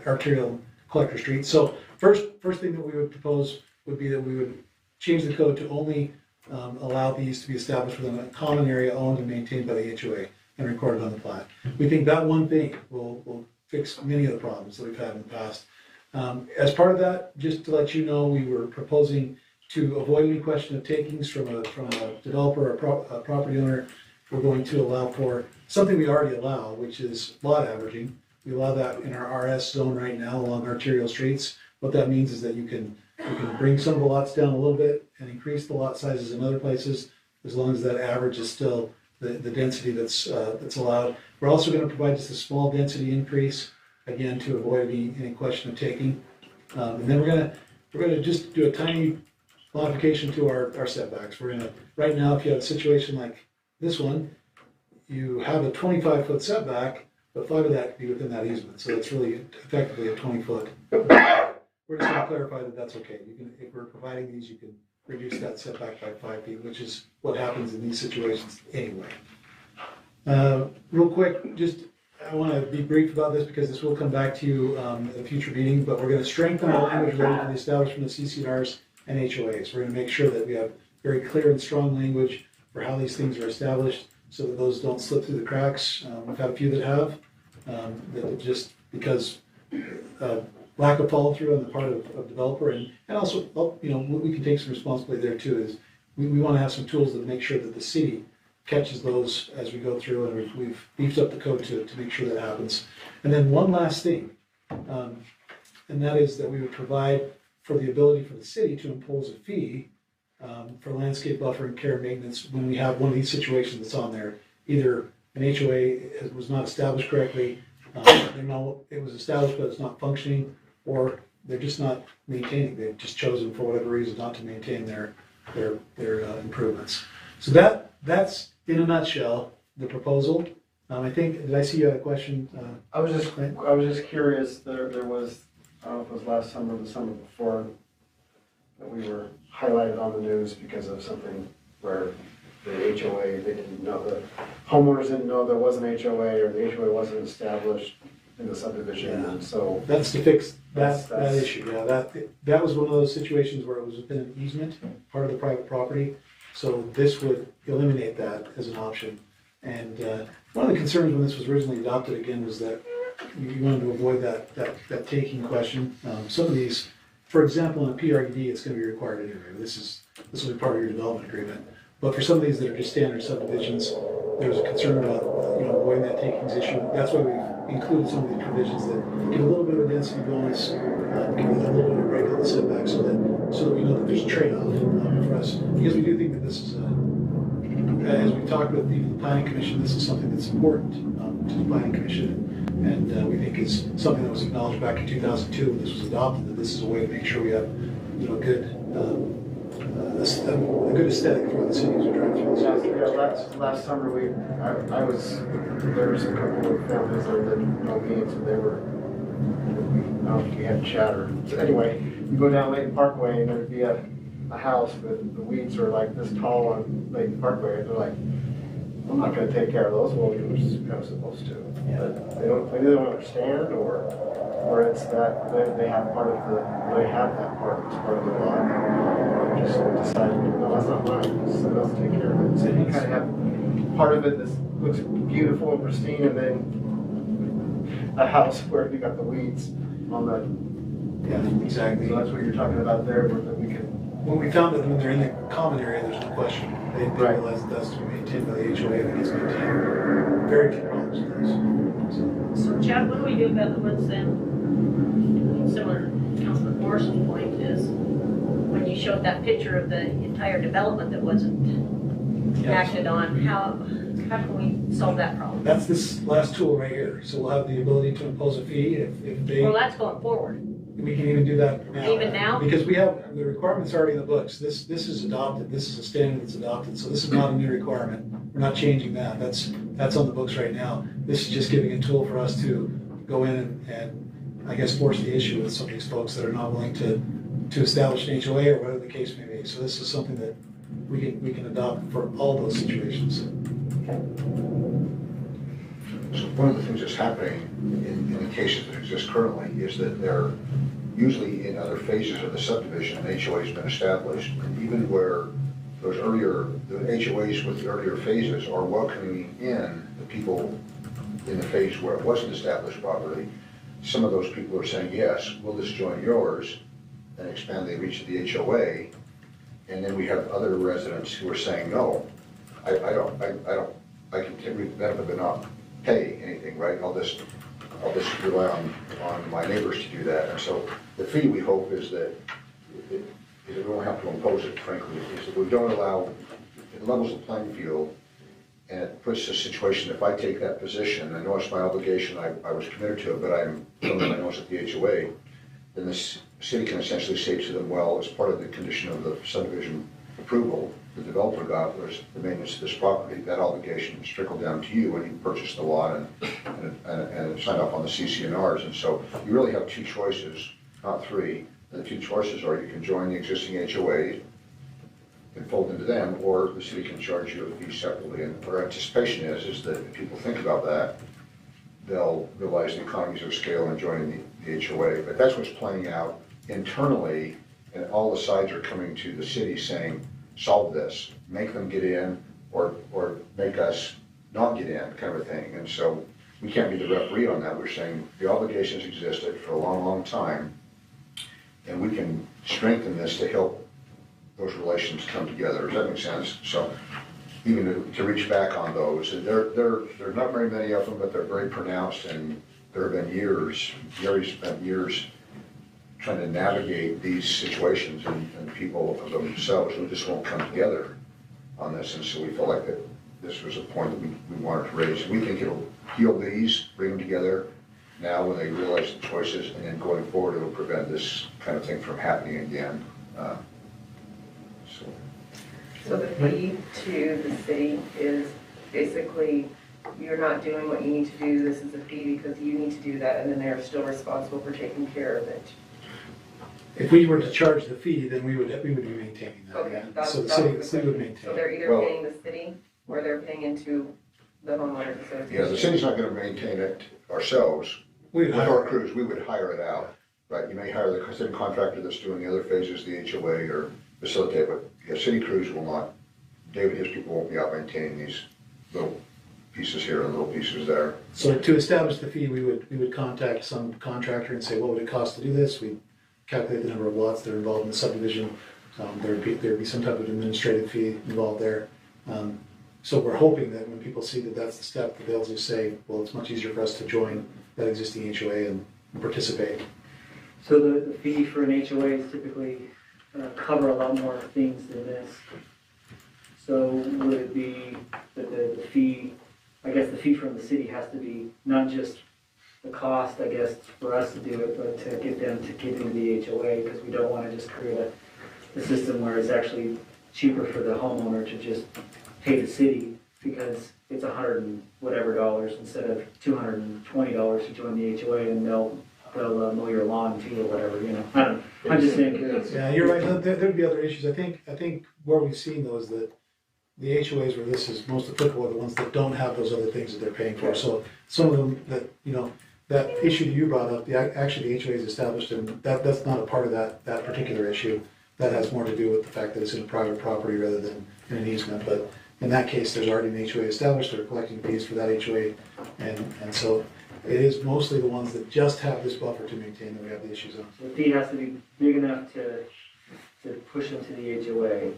arterial and collector streets. So first thing that we would propose would be that we would change the code to only allow these to be established within a common area owned and maintained by the HOA and recorded on the plat. We think that one thing will fix many of the problems that we've had in the past. As part of that, just to let you know, we were proposing to avoid any question of takings from a developer or a property owner. We're going to allow for something we already allow, which is lot averaging. We allow that in our RS zone right now along arterial streets. What that means is that you can bring some of the lots down a little bit and increase the lot sizes in other places, as long as that average is still the density that's allowed. We're also going to provide just a small density increase, again, to avoid any question of taking. And then we're going to just do a tiny modification to our setbacks. We're going to, right now, if you have a situation like this one, you have a 25-foot setback, but 5 of that can be within that easement. So that's really effectively a 20-foot. We're just going to clarify that that's okay. If we're providing these, you can reduce that setback by 5 feet, which is what happens in these situations anyway. Real quick, I want to be brief about this because this will come back to you at a future meeting, but we're going to strengthen our language related to the establishment of CCNRs and HOAs. We're going to make sure that we have very clear and strong language for how these things are established so that those don't slip through the cracks. We've had a few that have, that just because lack of follow through on the part of developer, and also, we can take some responsibility there too, is we want to have some tools that make sure that the city catches those as we go through, and we've beefed up the code to make sure that happens. And then one last thing, and that is that we would provide for the ability for the city to impose a fee for landscape buffer and care and maintenance when we have one of these situations that's on there. Either an HOA was not established correctly, it was established but it's not functioning, or they're just not maintaining. They've just chosen for whatever reason not to maintain their improvements. So that's in a nutshell the proposal. I think, did I see you had a question?
I was just curious. There was, I don't know if it was last summer or the summer before, that we were highlighted on the news because of something where the HOA, they didn't know, the homeowners didn't know there was an HOA, or the HOA wasn't established in the subdivision, and so.
That's to fix that issue, yeah. That was one of those situations where it was within an easement, part of the private property. So this would eliminate that as an option. And one of the concerns when this was originally adopted, again, was that you wanted to avoid that taking question. Some of these, for example, in a PRD, it's going to be required anyway. This will be part of your development agreement. But for some of these that are just standard subdivisions, there's a concern about avoiding that takings issue. That's why we've included some of these provisions that give a little bit of a density bonus, give a little bit of a break on the setback, so that we know that there's a trade-off for us. Because we do think that this is as we talked with the Planning Commission, this is something that's important to the Planning Commission, and we think is something that was acknowledged back in 2002 when this was adopted, that this is a way to make sure we have a good aesthetic for the city as we drive through this.
Last summer there was a couple of families there that didn't know me, and so they were, I don't think we had chatter. So anyway, you go down Layton Parkway and there'd be a house, but the weeds are like this tall on Layton Parkway, and they're like I'm not gonna take care of those, well, you're kind of supposed to. But they don't, maybe they don't understand, or it's that they have part of they have that part, it's part of the lot. And just decided, no, that's not mine, someone else take care of it. So you kind of have part of it that looks beautiful and pristine, and then a house where you got the weeds on the,
Yeah, exactly.
so that's what you're talking about there, where that we can.
When we found that when they're in the common area, there's no question. They
Right.
realize that that's to be maintained by the HOA and it gets maintained. Very few problems with those.
So Chad, what do we do about the woods then? Similar to Councilman Morrison's point is, when you showed that picture of the entire development that wasn't acted on, how can we solve that problem?
That's this last tool right here. So we'll have the ability to impose a fee if they,
Well, that's going forward.
we can even do that now.
Even now?
Because we have, the requirement's already in the books. This is adopted. This is a standard that's adopted. So this is not a new requirement. We're not changing that. That's on the books right now. This is just giving a tool for us to go in and I guess force the issue with some of these folks that are not willing to establish an HOA or whatever the case may be. So this is something that we can adopt for all those situations.
So one of the things that's happening in the cases that exist currently is that they're usually in other phases of the subdivision, an HOA has been established, and even where the HOAs with the earlier phases are welcoming in the people in the phase where it wasn't established properly, some of those people are saying, yes, we'll just join yours and expand the reach of the HOA. And then we have other residents who are saying, no, I can take the benefit but not pay anything, right? I'll just rely on my neighbors to do that. And so the fee, we hope, is that we don't have to impose it, frankly, is that we don't allow, it levels the playing field, and it puts a situation, if I take that position, I know it's my obligation, I was committed to it, but I'm something I know it's at the HOA, then the city can essentially say to them, well, as part of the condition of the subdivision approval, the developer got was the maintenance of this property, that obligation is trickled down to you when you purchase the lot and sign up on the CC&Rs. And so you really have two choices, not three. The two choices are you can join the existing HOA and fold into them, or the city can charge you a fee separately. And our anticipation is that if people think about that, they'll realize the economies of scale in joining the HOA. But that's what's playing out internally, and all the sides are coming to the city saying, solve this, make them get in, or make us not get in, kind of a thing. And so we can't be the referee on that. We're saying the obligations existed for a long, long time, and we can strengthen this to help those relations come together. Does that make sense? So even to reach back on those, and there are not very many of them, but they're very pronounced, and there have been years, Gary's spent years trying to navigate these situations, and people of themselves who just won't come together on this. And so we felt like that this was a point that we wanted to raise. We think it'll heal these, bring them together now when they realize the choices, and then going forward it'll prevent this kind of thing from happening again.
So the fee to the city is basically, you're not doing what you need to do, this is a fee because you need to do that, and then they're still responsible for taking care of it.
If we were to charge the fee, then we would be maintaining that.
Okay,
Yeah. So the city would maintain.
So they're either
Well-
paying the city, or they're paying into the homeowners association.
Yeah, the city's not going to maintain it ourselves.
We would
With
hire
our crews, we would hire it out, right? You may hire the same contractor that's doing the other phases, the HOA, or facilitate, but yeah, city crews will not, David and his people won't be out maintaining these little pieces here and little pieces there.
So to establish the fee, we would contact some contractor and say, what would it cost to do this? We'd calculate the number of lots that are involved in the subdivision. There'd be some type of administrative fee involved there. So we're hoping that when people see that that's the step, that they'll just say, well, it's much easier for us to join that existing HOA and participate.
So the fee for an HOA is typically cover a lot more things than this. So would it be that the fee, I guess the fee from the city has to be not just the cost, I guess, for us to do it, but to get them to get into the HOA, because we don't want to just create a system where it's actually cheaper for the homeowner to just pay the city because it's $100 and whatever instead of $220 to join the HOA, and they'll mow your lawn too or whatever, you know. I'm just saying.
Yeah, you're right. There'd be other issues. I think where we've seen those that the HOAs where this is most applicable are the ones that don't have those other things that they're paying for. So some of them that, that issue that you brought up, actually the HOA is established, and that's not a part of that particular issue. That has more to do with the fact that it's in a private property rather than in an easement. But in that case, there's already an HOA established, they're collecting fees for that HOA. And so it is mostly the ones that just have this buffer to maintain that we have the issues on.
The fee has to be big enough to push into the HOA.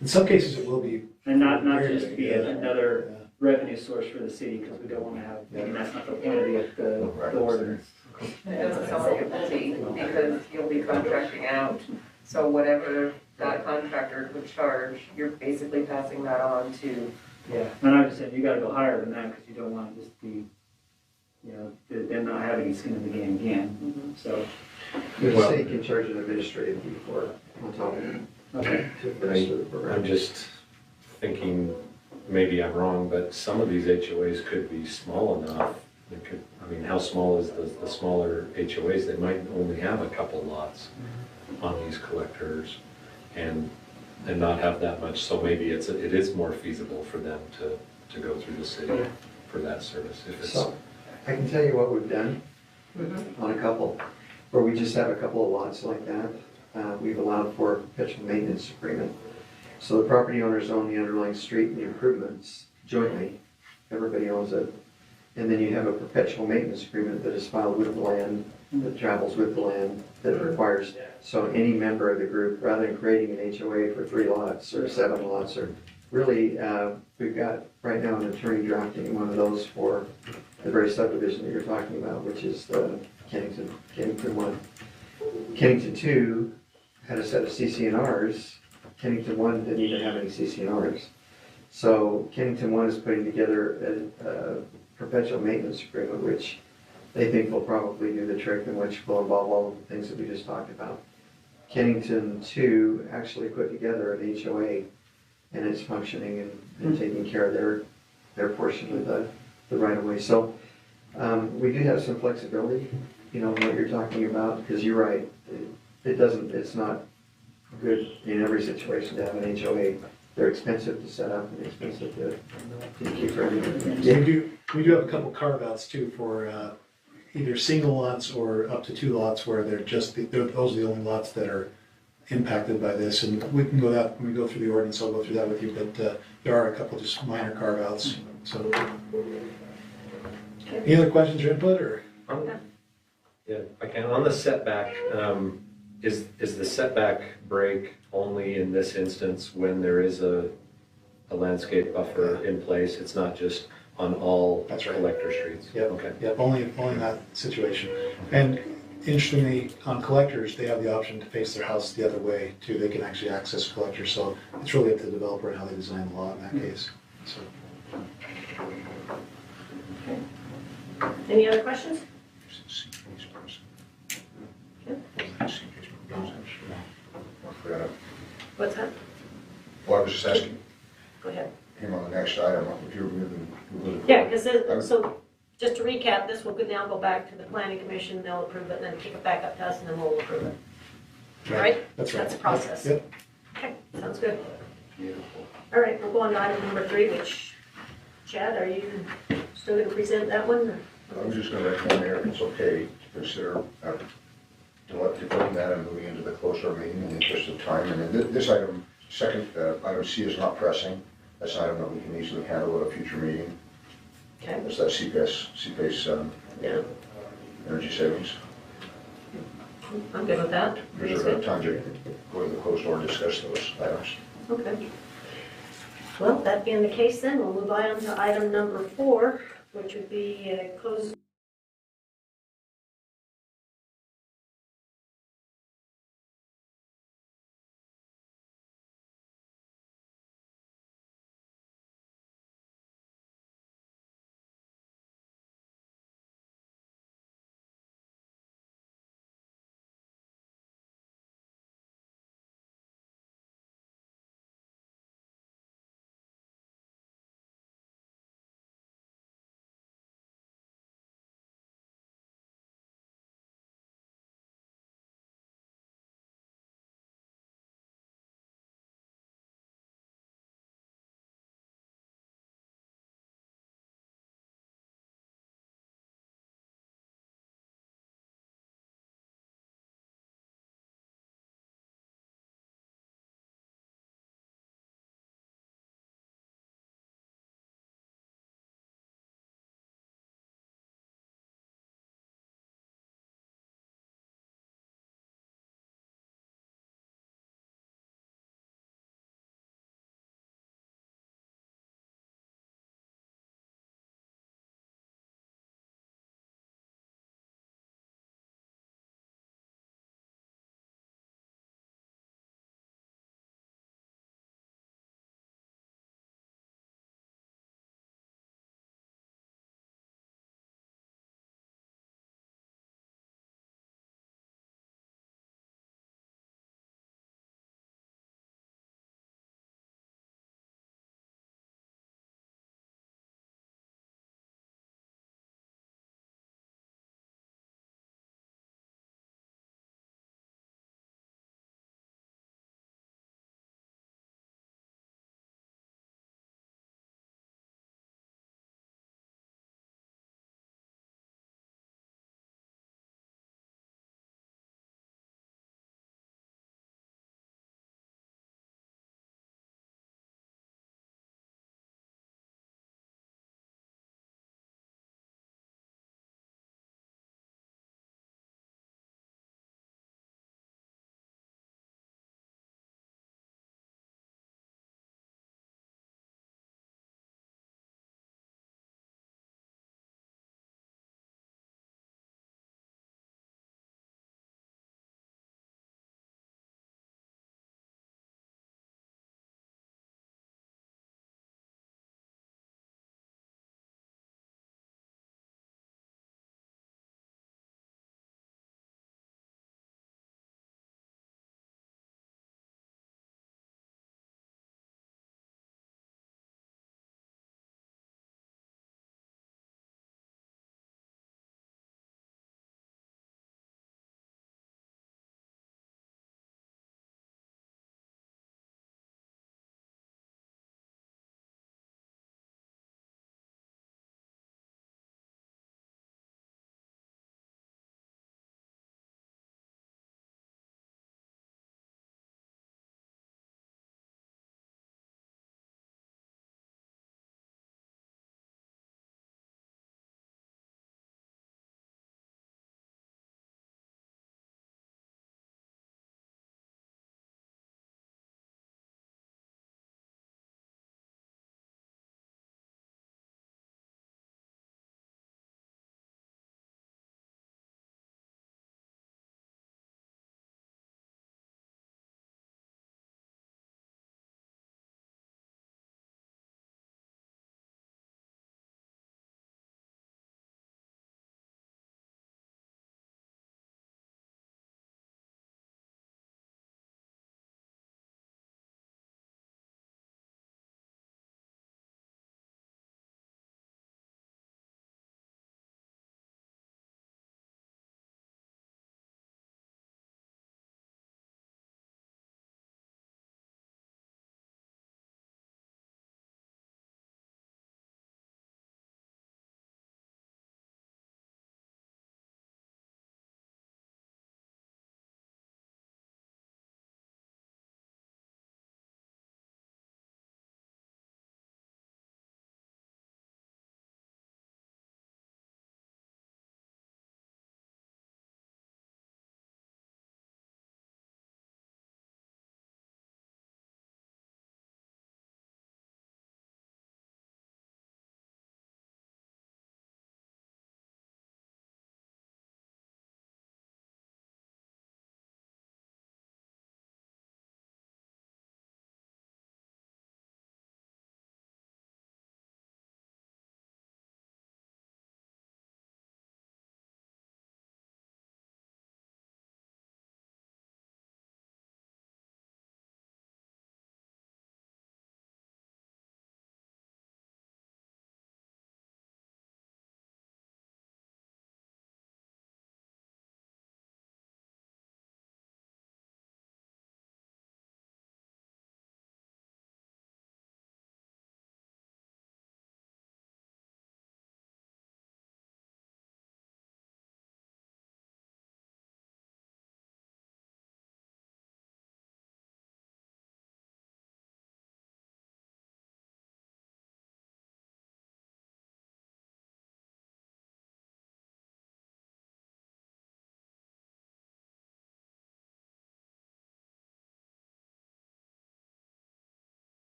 In some cases, it will be.
And not
very
just
big,
be
yeah.
another
Yeah.
revenue source for the city, because we don't want to have, I mean, that's not the point of the ordinance.
It doesn't sound like it will be, because you'll be contracting out, so whatever that contractor would charge, you're basically passing that on to.
Yeah, and I'm just saying, you gotta go higher than that, because you don't want to just be, them not having any skin in the game again, so.
The city can charge an administrative fee for it on top of it.
Okay.
To administer the program.
I'm just thinking, maybe I'm wrong, but some of these HOAs could be small enough. It could, I mean, how small is the smaller HOAs? They might only have a couple lots on these collectors and not have that much. So maybe it is more feasible for them to go through the city for that service. If it's,
So, I can tell you what we've done on a couple, where we just have a couple of lots like that. We've allowed for a perpetual maintenance agreement. So the property owners own the underlying street and the improvements jointly. Everybody owns it. And then you have a perpetual maintenance agreement that is filed with the land, that travels with the land, that requires, so any member of the group, rather than creating an HOA for 3 lots or 7 lots, or really, we've got right now an attorney drafting one of those for the very subdivision that you're talking about, which is the Kennington 1. Kennington 2 had a set of CC&Rs. Kennington 1 didn't even have any CC&Rs. So Kennington 1 is putting together a perpetual maintenance agreement, which they think will probably do the trick, and which will involve all of the things that we just talked about. Kennington 2 actually put together an HOA, and it's functioning and taking care of their portion of the right of way. So we do have some flexibility, in what you're talking about, because you're right. It's not good in every situation to have an HOA. They're expensive to set up and expensive to keep for everything.
Yeah. We do have a couple carve-outs too for either single lots or up to 2 lots where those are the only lots that are impacted by this. And we can go that, when we go through the ordinance, I'll go through that with you, but there are a couple just minor carve-outs, so. Any other questions or input, or?
yeah, I can. On the setback, is the setback break only in this instance when there is a landscape buffer in place? It's not just on all
That's right.
collector streets?
Yep.
Okay.
Yep, only in that situation. And interestingly, on collectors, they have the option to face their house the other way too. They can actually access collectors, so it's really up to the developer and how they design the lot in that case. So.
Any other questions? What's that?
Well, I was just asking
Go ahead.
him on the next item, if you're moving.
Yeah, because so, just to recap, this will now go back to the planning commission, they'll approve it, and then kick it back up to us, and then we'll approve it. Right?
That's right.
That's the process.
Yep.
Okay, sounds good. All right, we'll go on to item number 3, which, Chad, are you still going to present that one? Or?
I was just gonna recommend there, if it's okay, to consider deferring that and moving into the closer meeting in the interest of time. And then this item, item C is not pressing. That's an item that we can easily handle at a future meeting.
Okay.
It's that CPACE
Yeah,
energy savings.
I'm good with that.
There's a time to go to the closed door and discuss those items.
Okay. Well, that being the case, then we'll move on to item number 4, which would be closed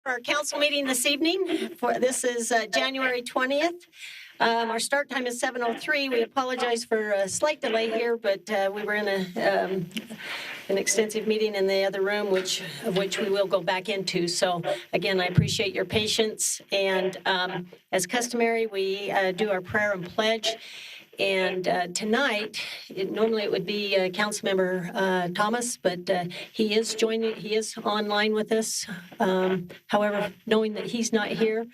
Our council meeting this evening. This is January 20th. Our start time is 7:03. We apologize for a slight delay here, but we were in an extensive meeting in the other room, which we will go back into. So again, I appreciate your patience. And as customary, we do our prayer and pledge. And tonight, normally it would be Councilmember Thomas, but he is online with us. However, knowing that he's not here,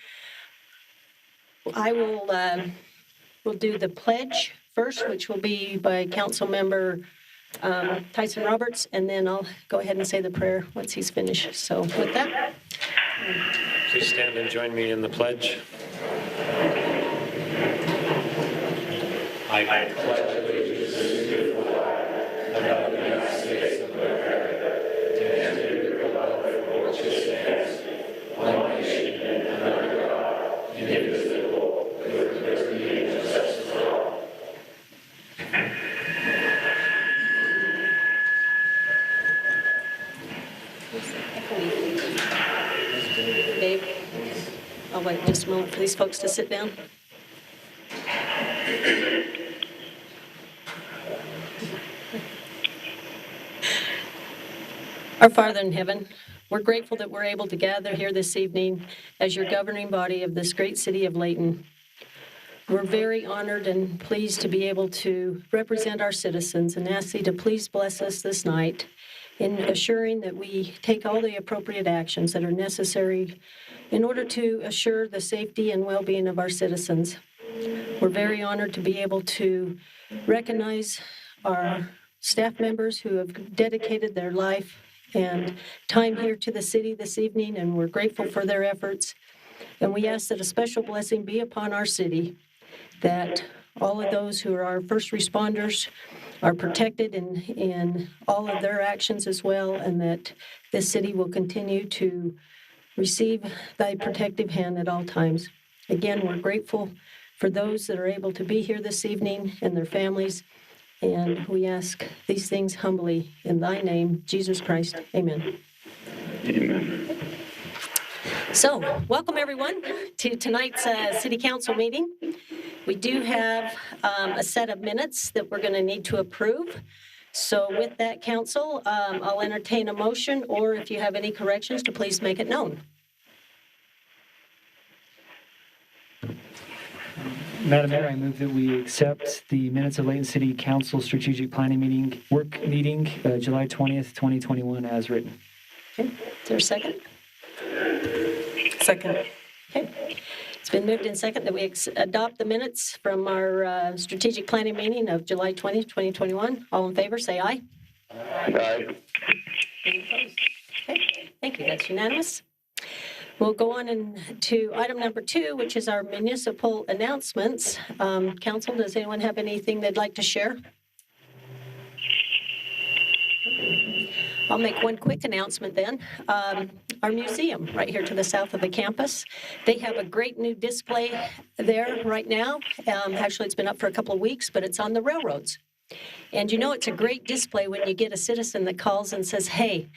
I will do the pledge first, which will be by Councilmember Tyson Roberts, and then I'll go ahead and say the prayer once he's finished. So with that.
Please stand and join me in the pledge. I pledge allegiance to the flag of the United States of America and to the republic for which it stands, one nation under God, indivisible, with liberty and justice for all.
Dave, I'll wait just a moment for these folks to sit down. Our Father in heaven, we're grateful that we're able to gather here this evening as your governing body of this great city of Layton. We're very honored and pleased to be able to represent our citizens and ask thee to please bless us this night in assuring that we take all the appropriate actions that are necessary in order to assure the safety and well-being of our citizens. We're very honored to be able to recognize our staff members who have dedicated their life and time here to the city this evening, and we're grateful for their efforts. And we ask that a special blessing be upon our city, that all of those who are our first responders are protected in all of their actions as well, and that this city will continue to receive thy protective hand at all times. Again, we're grateful for those that are able to be here this evening and their families. And we ask these things humbly in thy name, Jesus Christ. Amen.
Amen.
So, welcome everyone to tonight's city council meeting. We do have a set of minutes that we're going to need to approve. So with that, council, I'll entertain a motion, or if you have any corrections, to please make it known.
Madam Mayor, I move that we accept the minutes of Layton City Council Strategic Planning Work Meeting, July 20th, 2021, as written.
Okay, is there a second?
Second.
Okay, it's been moved in second that we adopt the minutes from our strategic planning meeting of July 20th, 2021. All in favor, say aye.
Aye.
Any opposed? Okay, thank you, that's unanimous. We'll go on to item number 2, which is our municipal announcements. Council, does anyone have anything they'd like to share? I'll make one quick announcement then. Our museum right here to the south of the campus, they have a great new display there right now. Actually, it's been up for a couple of weeks, but it's on the railroads. And you know it's a great display when you get a citizen that calls and says, hey,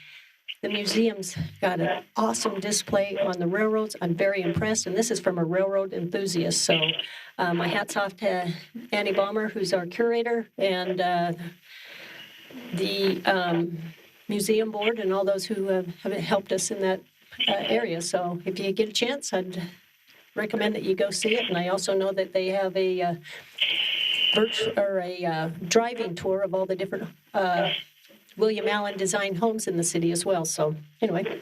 the museum's got an awesome display on the railroads. I'm very impressed, and this is from a railroad enthusiast. So my hat's off to Annie Baumer, who's our curator, and the museum board and all those who have helped us in that area. So if you get a chance, I'd recommend that you go see it. And I also know that they have a driving tour of all the different William Allen designed homes in the city as well. So anyway,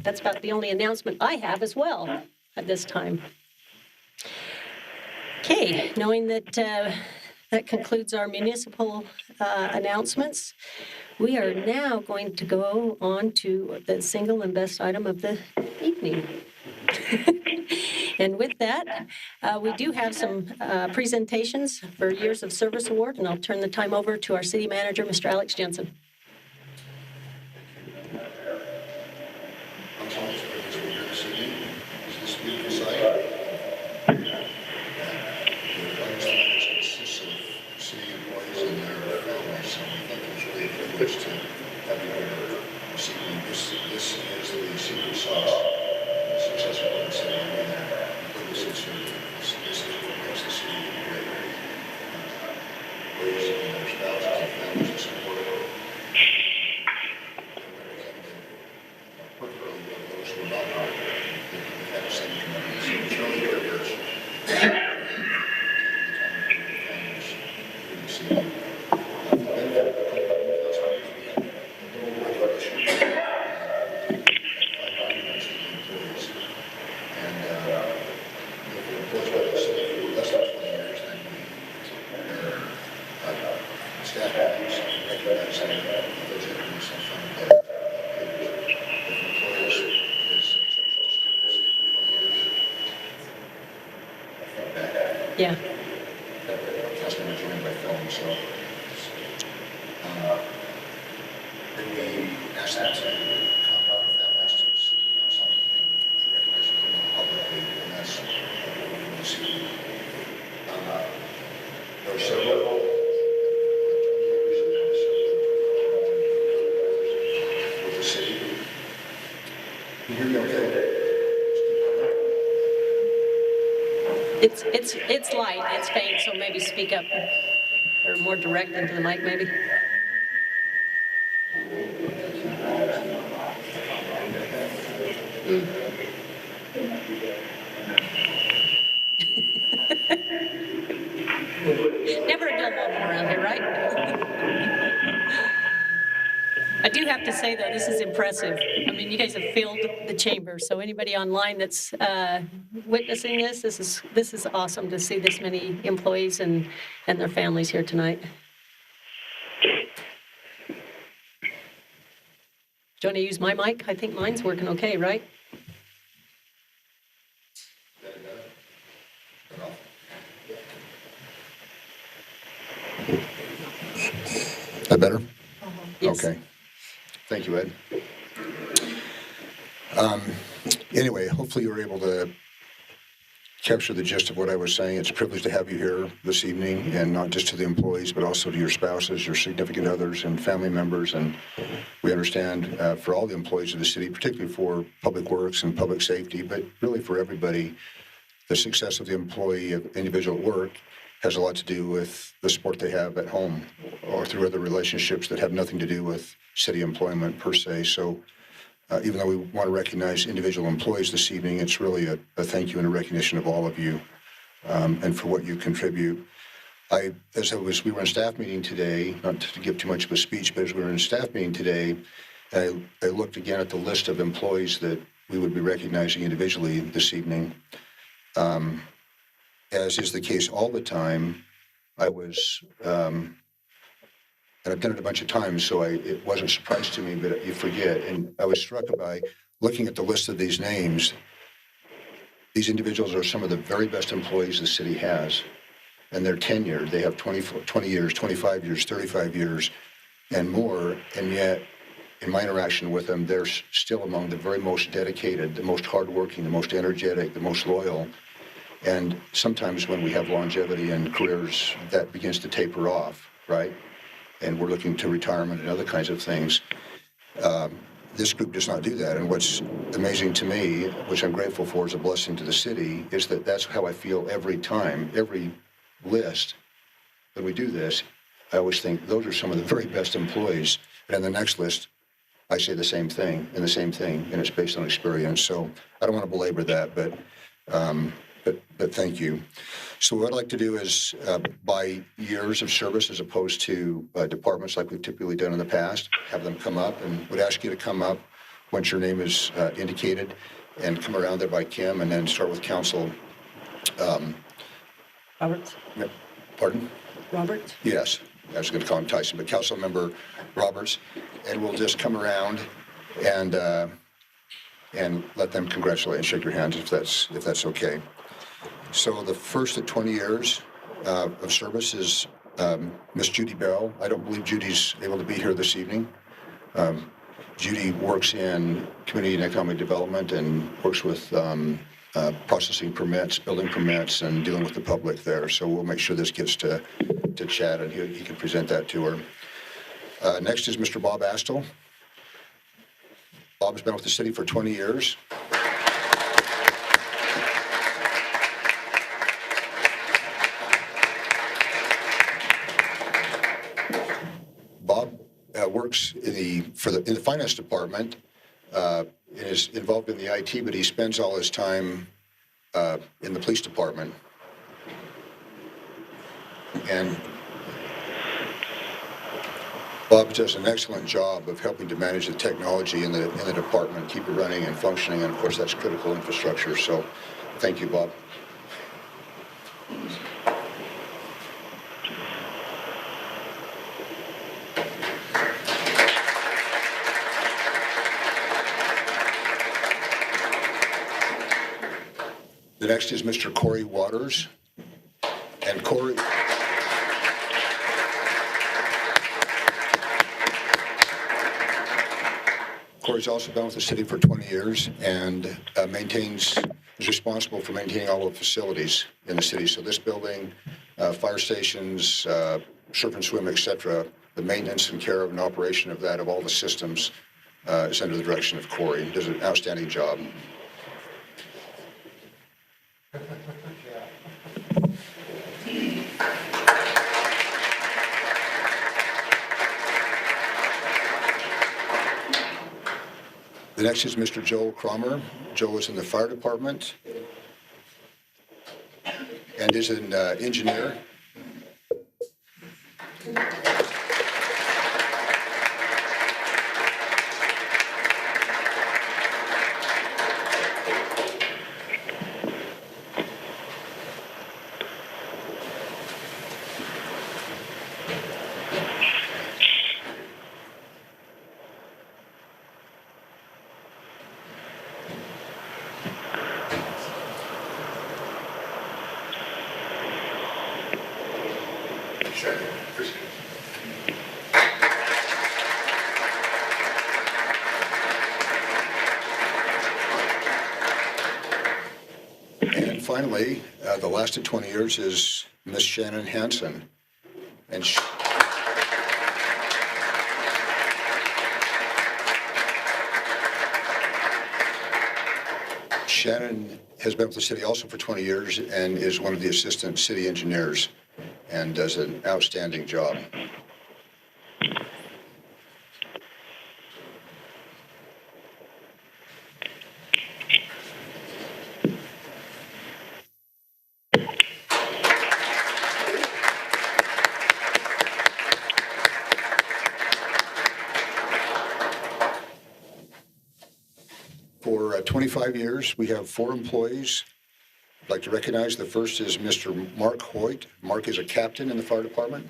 that's about the only announcement I have as well at this time. Okay, knowing that that concludes our municipal announcements, we are now going to go on to the single and best item of the evening. And with that, we do have some presentations for Years of Service Award, and I'll turn the time over to our city manager, Mr. Alex Jensen.
To everywhere receiving this is the secret see the benefit of the public last year. We had a little over this year. We had 5 documents to the employees. And if the employees were to stay for less than 20 years, then we staff values recognize that those that do some fun better. If an employee is chosen to stay with the city for 20 years, feedback.
Yeah.
That's been joined by film, so. Then we asked them to come up with that last to the city council and recognize it publicly, and that's what we're going to see. There were several. 20 years with the city. Can you hear me okay?
It's light, it's faint, so maybe speak up or more direct into the mic, maybe. Never a dull moment around here, right? I do have to say, though, this is impressive. I mean, you guys have filled the chamber, so anybody online that's witnessing this is awesome to see this many employees and their families here tonight. Do you want to use my mic? I think mine's working okay, right?
That better?
Yes.
Okay. Thank you, Ed. Anyway, hopefully you were able to capture the gist of what I was saying. It's a privilege to have you here this evening, and not just to the employees, but also to your spouses, your significant others, and family members. And we understand for all the employees of the city, particularly for public works and public safety, but really for everybody, the success of the employee of individual at work has a lot to do with the support they have at home or through other relationships that have nothing to do with city employment per se. So even though we want to recognize individual employees this evening, it's really a thank you and a recognition of all of you and for what you contribute. We were in a staff meeting today, not to give too much of a speech, but as we were in a staff meeting today, I looked again at the list of employees that we would be recognizing individually this evening. As is the case all the time, I was, and I've done it a bunch of times, so it wasn't a surprise to me, but you forget. And I was struck by looking at the list of these names. These individuals are some of the very best employees the city has, and they're tenured. They have 20 years, 25 years, 35 years, and more, and yet, in my interaction with them, they're still among the very most dedicated, the most hardworking, the most energetic, the most loyal. And sometimes when we have longevity in careers, that begins to taper off, right? And we're looking to retirement and other kinds of things. This group does not do that. And what's amazing to me, which I'm grateful for as a blessing to the city, is that that's how I feel every time, every list. When we do this, I always think those are some of the very best employees. And in the next list, I say the same thing, and it's based on experience. So I don't want to belabor that, but thank you. So what I'd like to do is, by years of service as opposed to departments like we've typically done in the past, have them come up, and would ask you to come up once your name is indicated, and come around there by Kim, and then start with Council.
Roberts?
Pardon?
Roberts?
Yes, I was going to call him Tyson, but Council Member Roberts, and we'll just come around and let them congratulate and shake your hands if that's okay. So the first at 20 years of service is Miss Judy Bell. I don't believe Judy's able to be here this evening. Judy works in community and economic development and works with processing permits, building permits, and dealing with the public there. So we'll make sure this gets to Chad, and he can present that to her. Next is Mr. Bob Astle. Bob's been with the city for 20 years. Bob works in the finance department and is involved in the IT, but he spends all his time in the police department. And Bob does an excellent job of helping to manage the technology in the department, keep it running and functioning, and of course that's critical infrastructure. So thank you, Bob. The next is Mr. Corey Waters. And Corey... Corey's also been with the city for 20 years and is responsible for maintaining all the facilities in the city. So this building, fire stations, surf and swim, etc., the maintenance and care of and operation of that, of all the systems, is under the direction of Corey. He does an outstanding job. The next is Mr. Joel Cromer. Joel is in the fire department and is an engineer. And finally, the last of 20 years is Miss Shannon Hansen. And Shannon has been with the city also for 20 years and is one of the assistant city engineers and does an outstanding job. For 25 years, we have 4 employees. I'd like to recognize the first is Mr. Mark Hoyt. Mark is a captain in the fire department.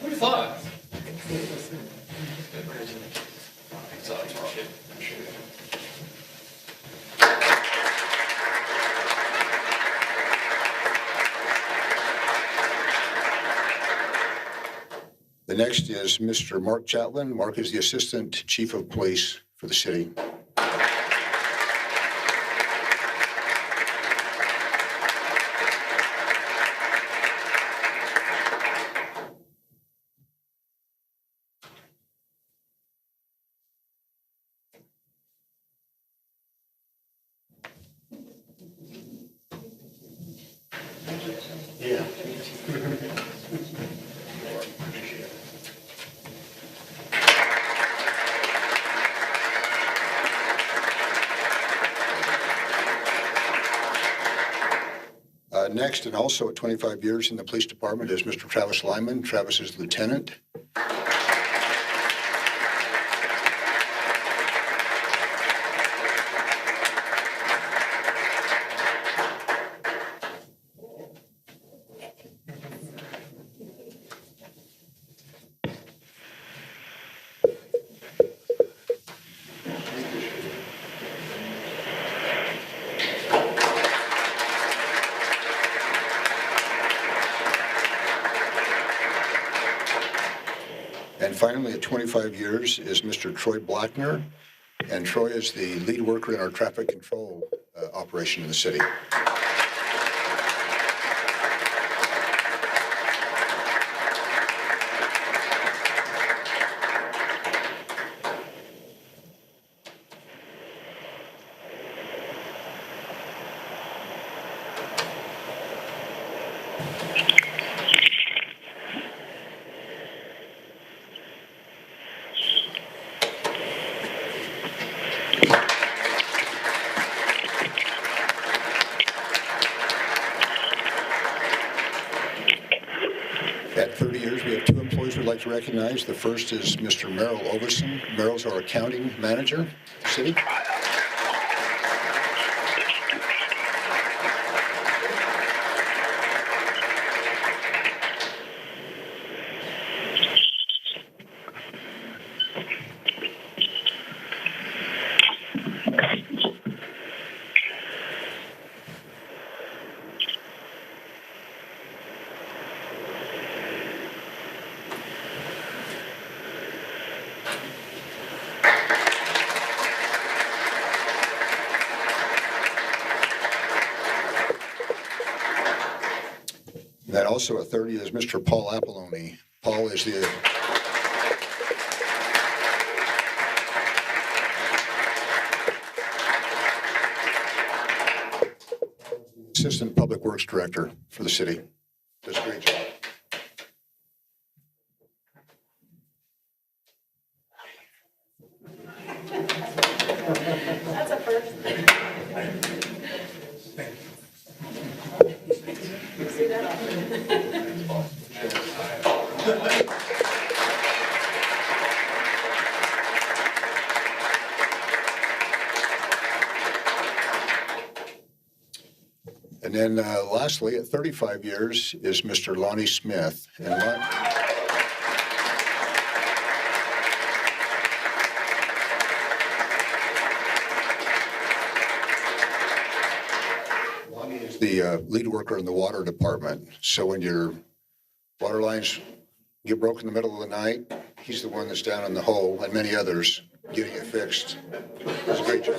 Who thought?
The next is Mr. Mark Chatlin. Mark is the assistant chief of police for the city.
Yeah.
Next, and also at 25 years in the police department, is Mr. Travis Lyman. Travis is lieutenant. And finally, at 25 years, is Mr. Troy Blackner. And Troy is the lead worker in our traffic control operation in the city. At 30 years, we have two employees we'd like to recognize. The first is Mr. Merrill Overson. Merrill's our accounting manager, the city. And then also at 30 is Mr. Paul Apolloni. Paul is the Assistant Public Works Director for the city. Does a great job.
That's a first. See that?
And then lastly, at 35 years is Mr. Lonnie Smith. And Lonnie is the lead worker in the water department. So when your water lines get broke in the middle of the night, he's the one that's down in the hole, and many others getting it fixed. Does a great job.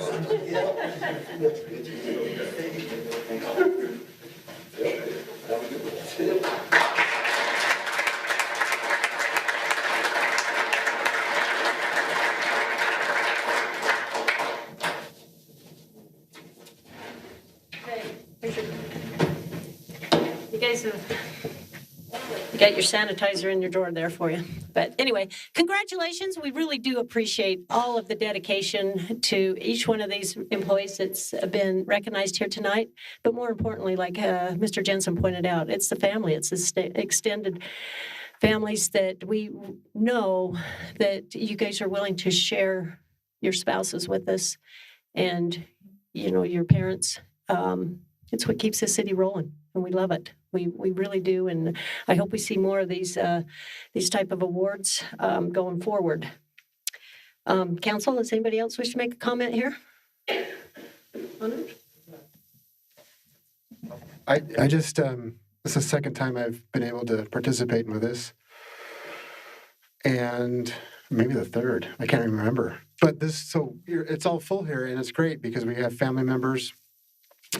You got your sanitizer in your drawer there for you. But anyway, congratulations. We really do appreciate all of the dedication to each one of these employees that's been recognized here tonight. But more importantly, like Mr. Jensen pointed out, it's the family. It's the extended families that we know that you guys are willing to share your spouses with us and, you know, your parents. It's what keeps the city rolling, and we love it. We really do, and I hope we see more of these type of awards going forward. Council, does anybody else wish to make a comment here?
I just, this is the second time I've been able to participate with this. And maybe the third, I can't even remember. But it's all full here, and it's great because we have family members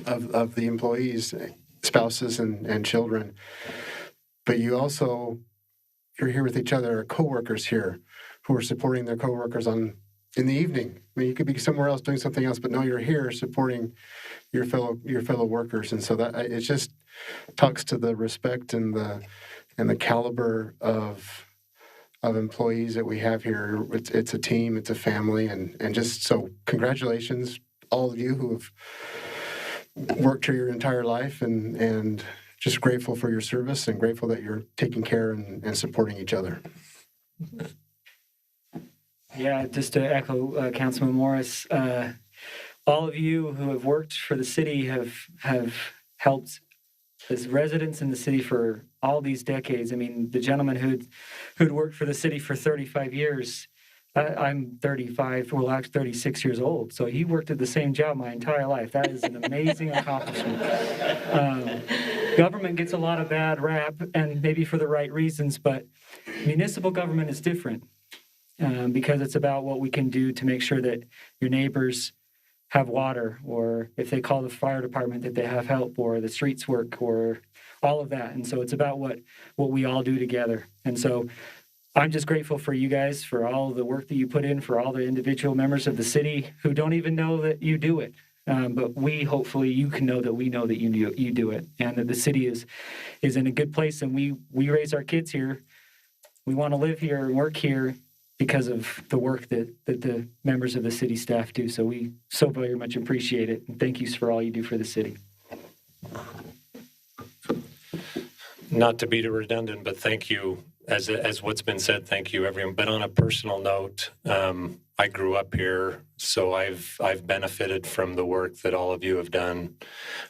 of the employees, spouses and children. But you're here with each other, coworkers here who are supporting their coworkers in the evening. I mean, you could be somewhere else doing something else, but no, you're here supporting your fellow workers. And so that it just talks to the respect and the caliber of employees that we have here. It's a team, it's a family, and just so congratulations, all of you who have worked here your entire life, and just grateful for your service and grateful that you're taking care and supporting each other.
Yeah, just to echo Councilman Morris, all of you who have worked for the city have helped as residents in the city for all these decades. I mean, the gentleman who'd worked for the city for 35 years, I'm 35, well, actually 36 years old. So he worked at the same job my entire life. That is an amazing accomplishment. Government gets a lot of bad rap, and maybe for the right reasons, but municipal government is different because it's about what we can do to make sure that your neighbors have water, or if they call the fire department, that they have help, or the streets work, or all of that. And so it's about what we all do together. And so I'm just grateful for you guys, for all the work that you put in, for all the individual members of the city who don't even know that you do it. But hopefully you can know that we know that you do it, and that the city is in a good place, and we raise our kids here. We want to live here and work here because of the work that the members of the city staff do. So we so very much appreciate it. And thank you for all you do for the city.
Not to be redundant, but thank you. As what's been said, thank you, everyone. But on a personal note, I grew up here, so I've benefited from the work that all of you have done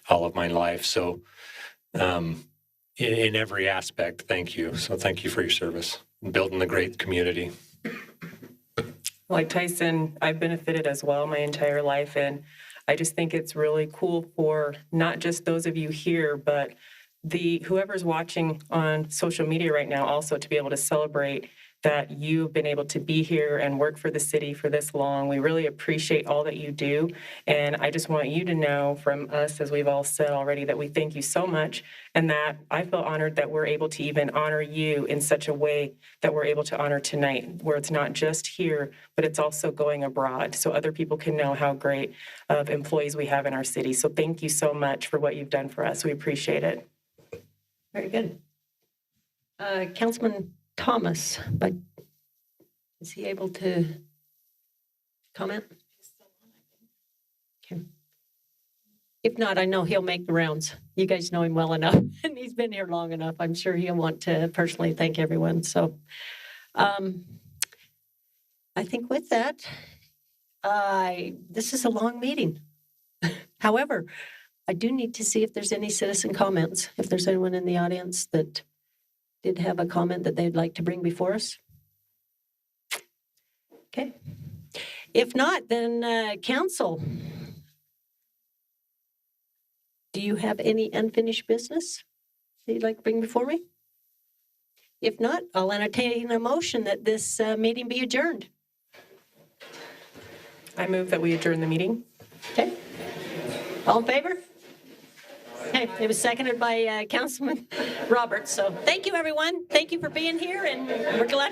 all of my life. So in every aspect, thank you. So thank you for your service and building the great community.
Like Tyson, I've benefited as well my entire life, and I just think it's really cool for not just those of you here, but whoever's watching on social media right now also to be able to celebrate that you've been able to be here and work for the city for this long. We really appreciate all that you do. And I just want you to know from us, as we've all said already, that we thank you so much, and that I feel honored that we're able to even honor you in such a way that we're able to honor tonight, where it's not just here, but it's also going abroad, so other people can know how great of employees we have in our city. So thank you so much for what you've done for us. We appreciate it.
Very good. Councilman Thomas, but is he able to comment? Okay. If not, I know he'll make the rounds. You guys know him well enough, and he's been here long enough. I'm sure he'll want to personally thank everyone. So I think with that, this is a long meeting. However, I do need to see if there's any citizen comments. If there's anyone in the audience that did have a comment that they'd like to bring before us. Okay. If not, then council, do you have any unfinished business that you'd like to bring before me? If not, I'll entertain a motion that this meeting be adjourned.
I move that we adjourn the meeting.
Okay. All in favor? Okay, it was seconded by Councilman Roberts. So thank you, everyone. Thank you for being here, and we're glad.